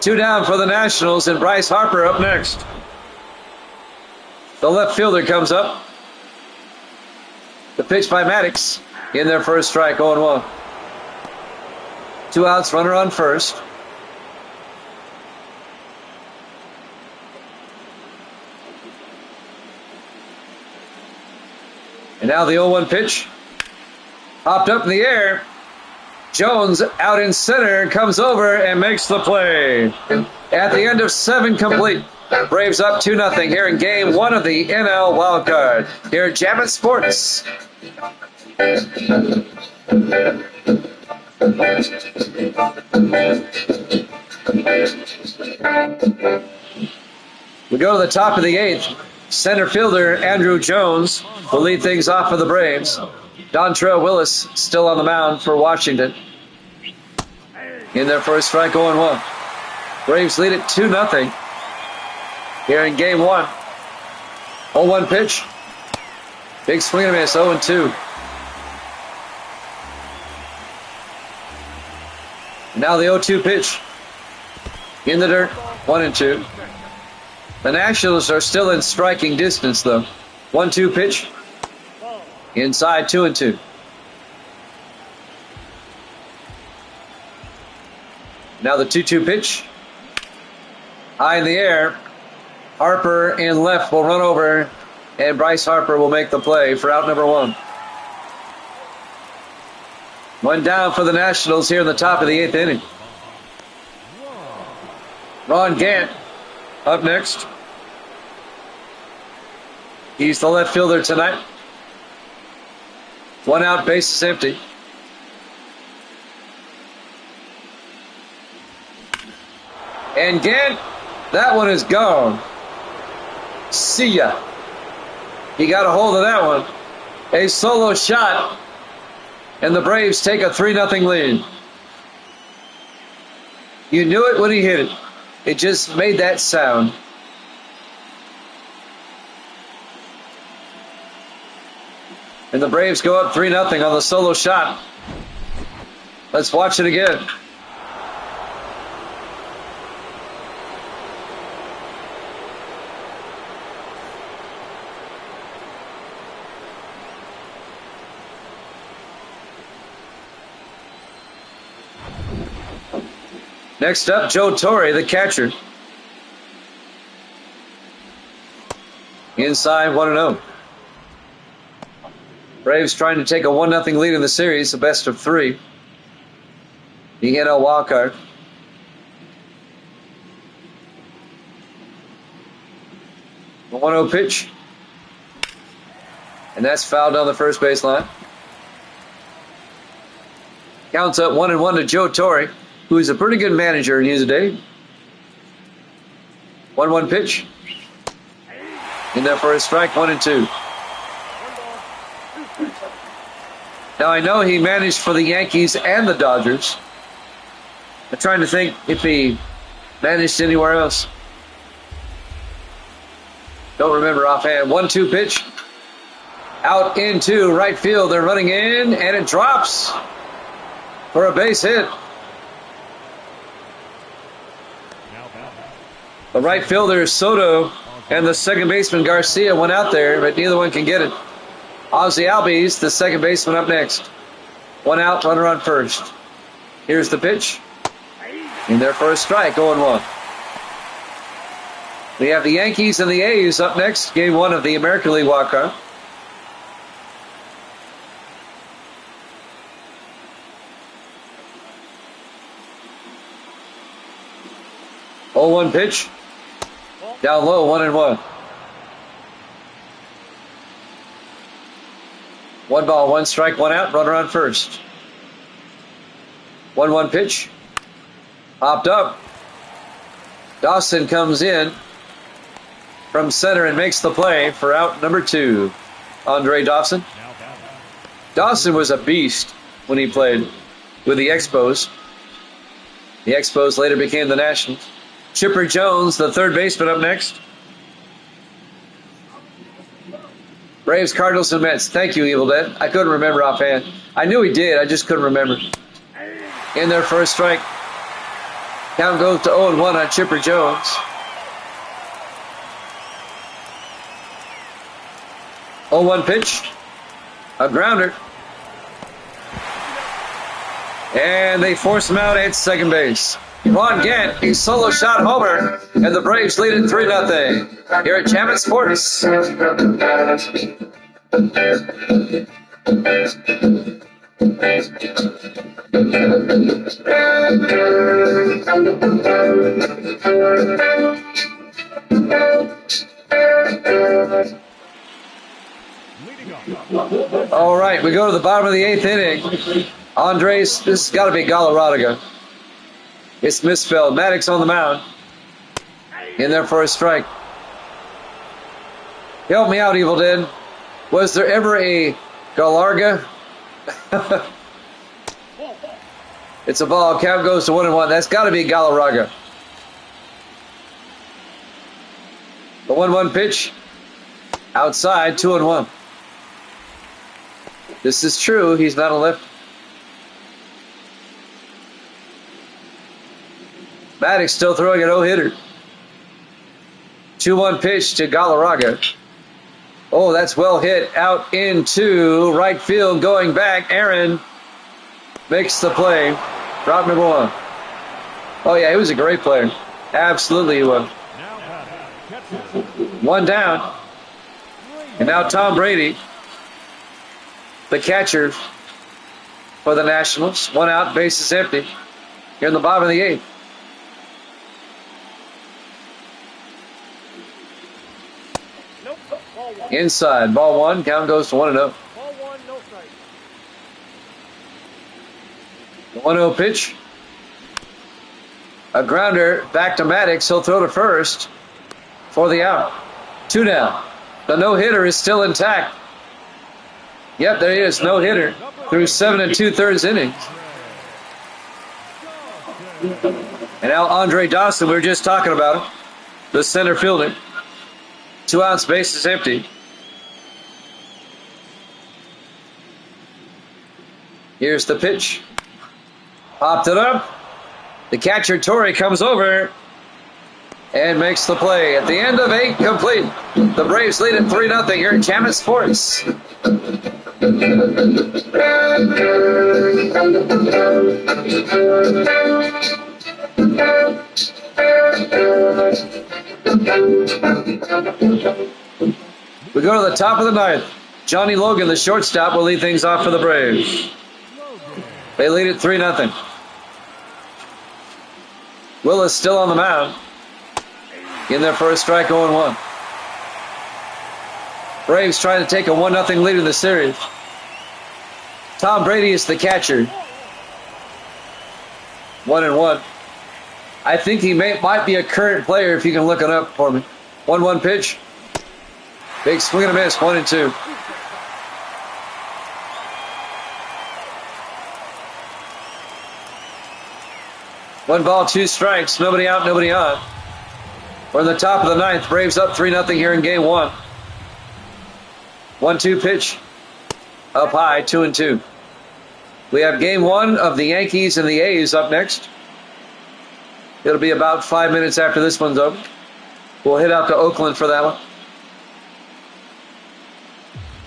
Two down for the Nationals, and Bryce Harper up next. The left fielder comes up. The pitch by Maddox. In there for a strike, 0-1. 2 outs, runner on first. And now the 0-1 pitch. Popped up in the air. Jones out in center, comes over and makes the play. At the end of 7 complete. Braves up 2-0 here in game 1 of the NL Wildcard. Here at Jammin' Sports. We go to the top of the 8th. Center fielder Andrew Jones will lead things off for the Braves. Dontrell Willis still on the mound for Washington. In there for a strike, 0-1. Braves lead it 2-0 here in game 1. 0-1 pitch. Big swing and a miss, 0-2. Now the 0-2 pitch. In the dirt, 1-2. The Nationals are still in striking distance, though. 1-2 pitch. Inside, 2-2. Now the 2-2 pitch. High in the air. Harper in left will run over, and Bryce Harper will make the play for out number 1. 1 down for the Nationals here in the top of the 8th inning. Ron Gant up next. He's the left fielder tonight. 1 out, base is empty. And Gant, that one is gone. See ya. He got a hold of that one. A solo shot. And the Braves take a 3-0 lead. You knew it when he hit it. It just made that sound. And the Braves go up 3-0 on the solo shot. Let's watch it again. Next up, Joe Torre, the catcher. Inside, 1-0. Braves trying to take a 1-0 lead in the series, a best of 3. The NL Wildcard. The 1-0 pitch. And that's fouled on the first baseline. Counts up 1-1 to Joe Torre, who is a pretty good manager in his day. 1-1 pitch. In there for a strike, 1-2. Now, I know he managed for the Yankees and the Dodgers. I'm trying to think if he managed anywhere else. Don't remember offhand. 1-2 pitch. Out into right field. They're running in, and it drops for a base hit. The right fielder, Soto, and the second baseman, Garcia, went out there, but neither one can get it. Ozzie Albies, the second baseman, up next. One out, runner on first. Here's the pitch. In there for a strike, 0-1. We have the Yankees and the A's up next. Game 1 of the American League Wildcard. Oh, 1 pitch. Down low, 1-1. 1 ball, 1 strike, 1 out, runner on first. 1-1 pitch. Popped up. Dawson comes in from center and makes the play for out number 2. Andre Dawson. Dawson was a beast when he played with the Expos. The Expos later became the Nationals. Chipper Jones, the third baseman, up next. Braves, Cardinals, and Mets. Thank you, Evil Dead. I couldn't remember offhand. I knew he did. I just couldn't remember. In there for a strike. Count goes to 0-1 on Chipper Jones. 0-1 pitch. A grounder. And they force him out at second base. Ron Gant, a solo shot homer, and the Braves lead it 3-0 here at Chapman Sports. All right, we go to the bottom of the 8th inning. Andres, this has got to be Galarraga. It's misspelled. Maddox on the mound. In there for a strike. Help me out, Evil Dead. Was there ever a Galarga? It's a ball. Count goes to 1-1. That's got to be Galarraga. The 1-1 pitch. Outside, 2-1. This is true. He's not a left. Maddox still throwing a no-hitter. 2-1 pitch to Galarraga. Oh, that's well hit out into right field. Going back, Aaron makes the play. Route number 1. Oh, yeah, he was a great player. Absolutely he was. 1 down. And now Tom Brady, the catcher for the Nationals. 1 out, base is empty. Here in the bottom of the 8th. Inside, ball 1, count goes to 1-0. Ball 1, no strike. The 1-0 pitch. A grounder back to Maddox. He'll throw to first for the out. 2 down. The no-hitter is still intact. Yep, there he is, no-hitter through 7 2/3 innings. And now Andre Dawson, we were just talking about him, the center fielder. 2 outs, base is empty. Here's the pitch. Popped it up. The catcher, Torrey, comes over and makes the play. At the end of 8 complete, the Braves lead at 3-0 here at Chapman Sports. We go to the top of the 9th. Johnny Logan, the shortstop, will lead things off for the Braves. They lead it 3-0. Willis still on the mound. In there for a strike, 0-1. Braves trying to take a 1-0 lead in the series. Tom Brady is the catcher. 1-1. I think he might be a current player if you can look it up for me. 1-1 pitch. Big swing and a miss, 1-2. One ball, two strikes, nobody out, nobody on. We're in the top of the ninth. Braves up 3-0 here in game one. 1-2 pitch. Up high, 2-2. We have game one of the Yankees and the A's up next. It'll be about 5 minutes after this one's over. We'll head out to Oakland for that one.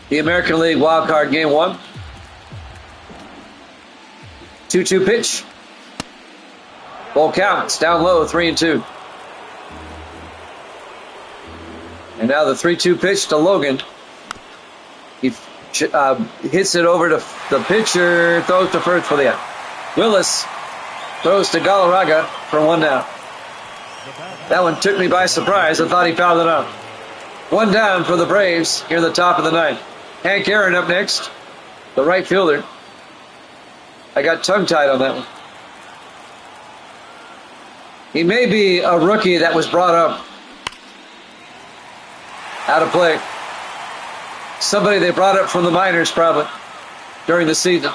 The American League Wildcard game one. 2-2 pitch. Full count. It's down low, 3-2. And now the 3-2 pitch to Logan. He hits it over to the pitcher, throws to first for the out. Willis throws to Galarraga for 1 down. That one took me by surprise. I thought he fouled it out. 1 down for the Braves here in the top of the ninth. Hank Aaron up next, the right fielder. I got tongue-tied on that one. He may be a rookie that was brought up out of play. Somebody they brought up from the minors probably during the season.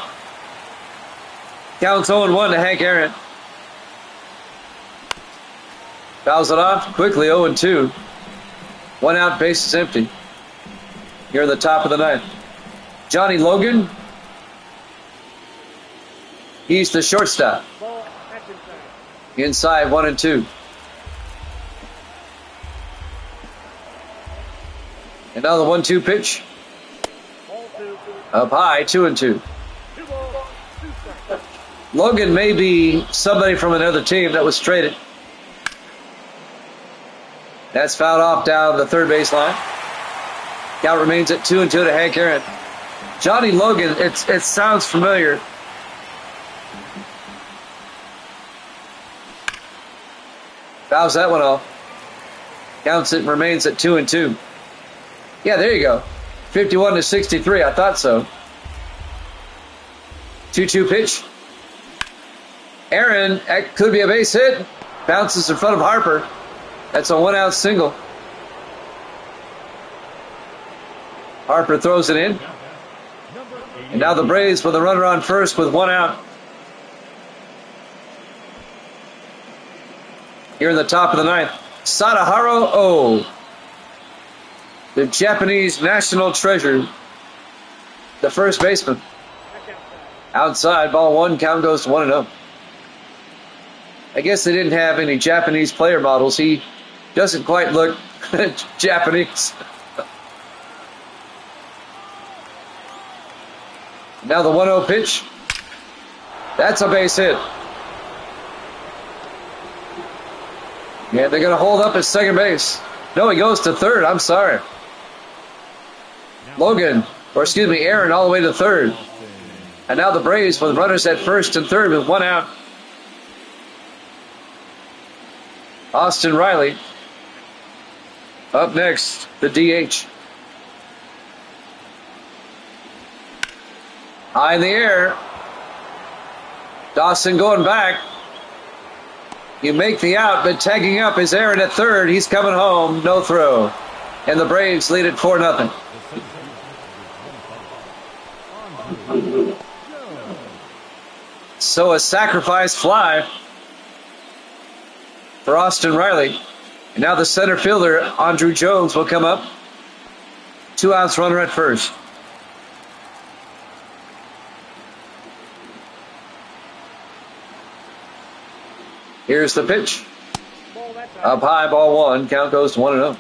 Counts 0-1 to Hank Aaron. Fouls it off quickly, 0-2. 1 out, base is empty. Here at the top of the ninth. Johnny Logan. He's the shortstop. Inside, 1-2. Another 1-2 pitch. Up high, 2-2. Logan may be somebody from another team that was traded. That's fouled off down the third base line. Count remains at 2-2 to Hank Aaron. Johnny Logan, it sounds familiar. Fouls that one off. Counts it and remains at 2-2. Yeah, there you go. 51-63. I thought so. 2-2 pitch. Aaron, that could be a base hit. Bounces in front of Harper. That's a 1 out single. Harper throws it in. And now the Braves with a runner on first with 1 out. Here in the top of the ninth. Sadaharu Oh. The Japanese national treasure. The first baseman. Outside, ball 1, count goes to 1-0. I guess they didn't have any Japanese player models. He doesn't quite look Japanese. Now the 1-0 pitch. That's a base hit. Yeah, they're going to hold up at second base. No, he goes to third. I'm sorry. Aaron all the way to third. And now the Braves with runners at first and third with 1 out. Austin Riley. Up next, the DH. High in the air. Dawson going back. You make the out, but tagging up is Aaron at third. He's coming home. No throw. And the Braves lead it 4-0. So a sacrifice fly for Austin Riley. And now the center fielder, Andrew Jones, will come up. 2 outs, runner at first. Here's the pitch. Up high, ball 1. Count goes to 1-0.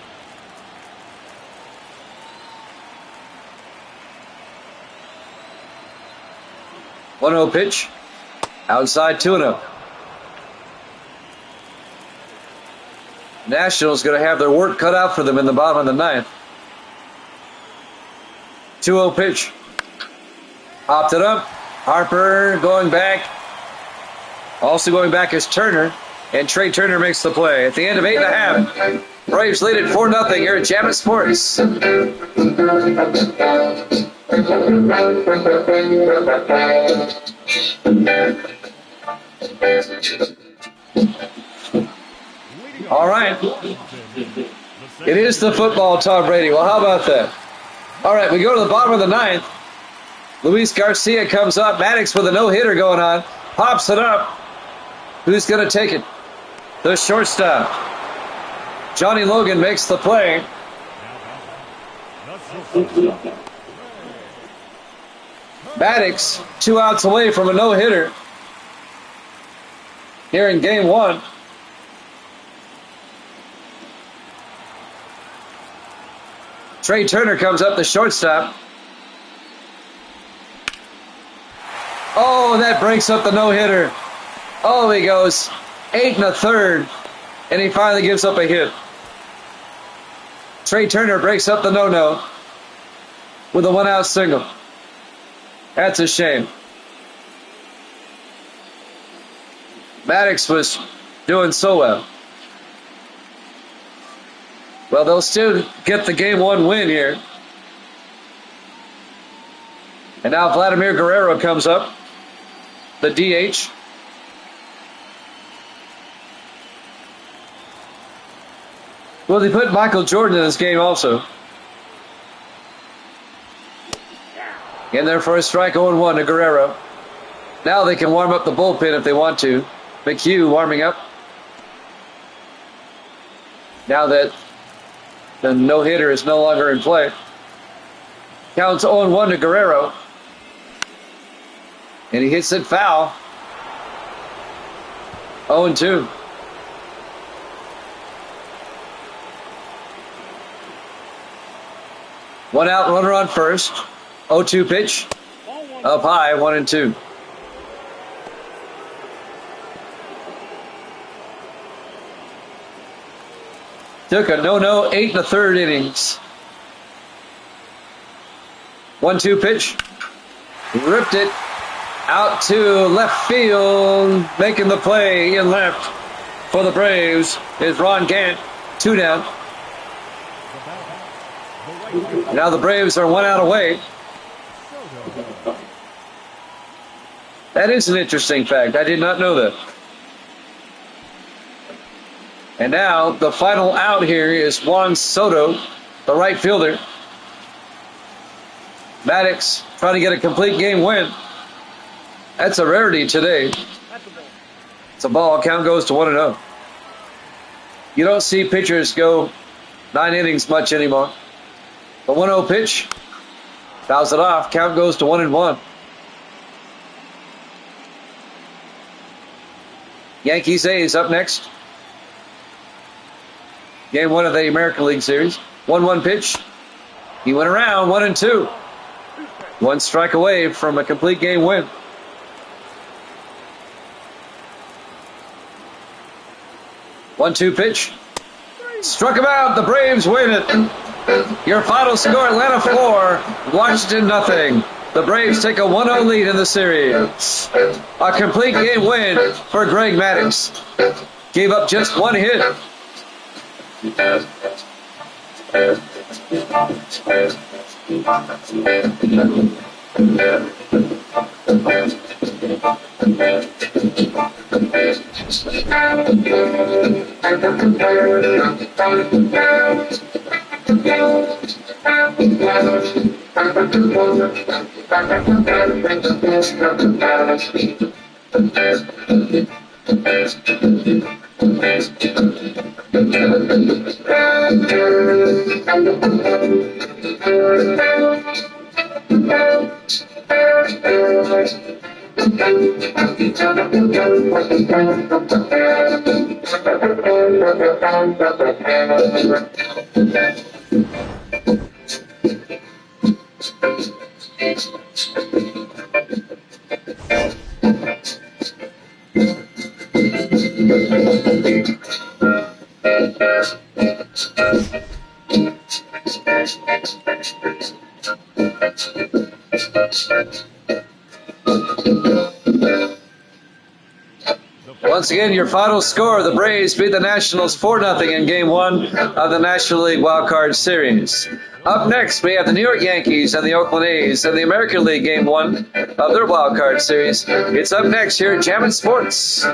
One 1-0 pitch. Outside, 2-0. Nationals going to have their work cut out for them in the bottom of the ninth. 2-0 pitch. Popped it up. Harper going back. Also going back is Turner. And Trey Turner makes the play. At the end of 8.5, Braves lead it 4-0 here at Jammin' Sports. All right. It is the football, Tom Brady. Well, how about that? All right, we go to the bottom of the ninth. Luis Garcia comes up. Maddox with a no-hitter going on. Pops it up. Who's going to take it? The shortstop. Johnny Logan makes the play. Maddox 2 outs away from a no-hitter here in game one. Trey Turner comes up, the shortstop. Oh, that breaks up the no-hitter. Oh, he goes 8 1/3, and he finally gives up a hit. Trey Turner breaks up the no-no with a 1-out single. That's a shame. Maddox was doing so well. Well, they'll still get the game one win here. And now Vladimir Guerrero comes up, the DH. Well, they put Michael Jordan in this game also. In there for a strike, 0-1 to Guerrero. Now they can warm up the bullpen if they want to. McHugh warming up. Now that the no-hitter is no longer in play. Counts 0-1 to Guerrero. And he hits it foul. 0-2. One out, runner on first. 0-2 pitch. Up high, 1-2. Took a no-no, 8 1/3 innings. 1-2 pitch. Ripped it out to left field. Making the play in left for the Braves is Ron Gant. 2 down. Now the Braves are 1 out away. That is an interesting fact. I did not know that. And now the final out here is Juan Soto, the right fielder. Maddox trying to get a complete game win. That's a rarity today. It's a ball. Count goes to 1-0. You don't see pitchers go 9 innings much anymore. The 1-0 pitch. Fouls it off. Count goes to 1-1. Yankees A's up next. Game one of the American League Series. 1-1 pitch. He went around 1-2. 1 strike away from a complete game win. One-two pitch. Struck him out. The Braves win it. Your final score, Atlanta 4, Washington nothing. The Braves take a 1-0 lead in the series. A complete game win for Greg Maddox. Gave up just 1 hit. Once again, your final score, the Braves beat the Nationals 4-0 in Game 1 of the National League Wildcard Series. Up next, we have the New York Yankees and the Oakland A's in the American League Game 1 of their Wildcard Series. It's up next here at Jammin' Sports.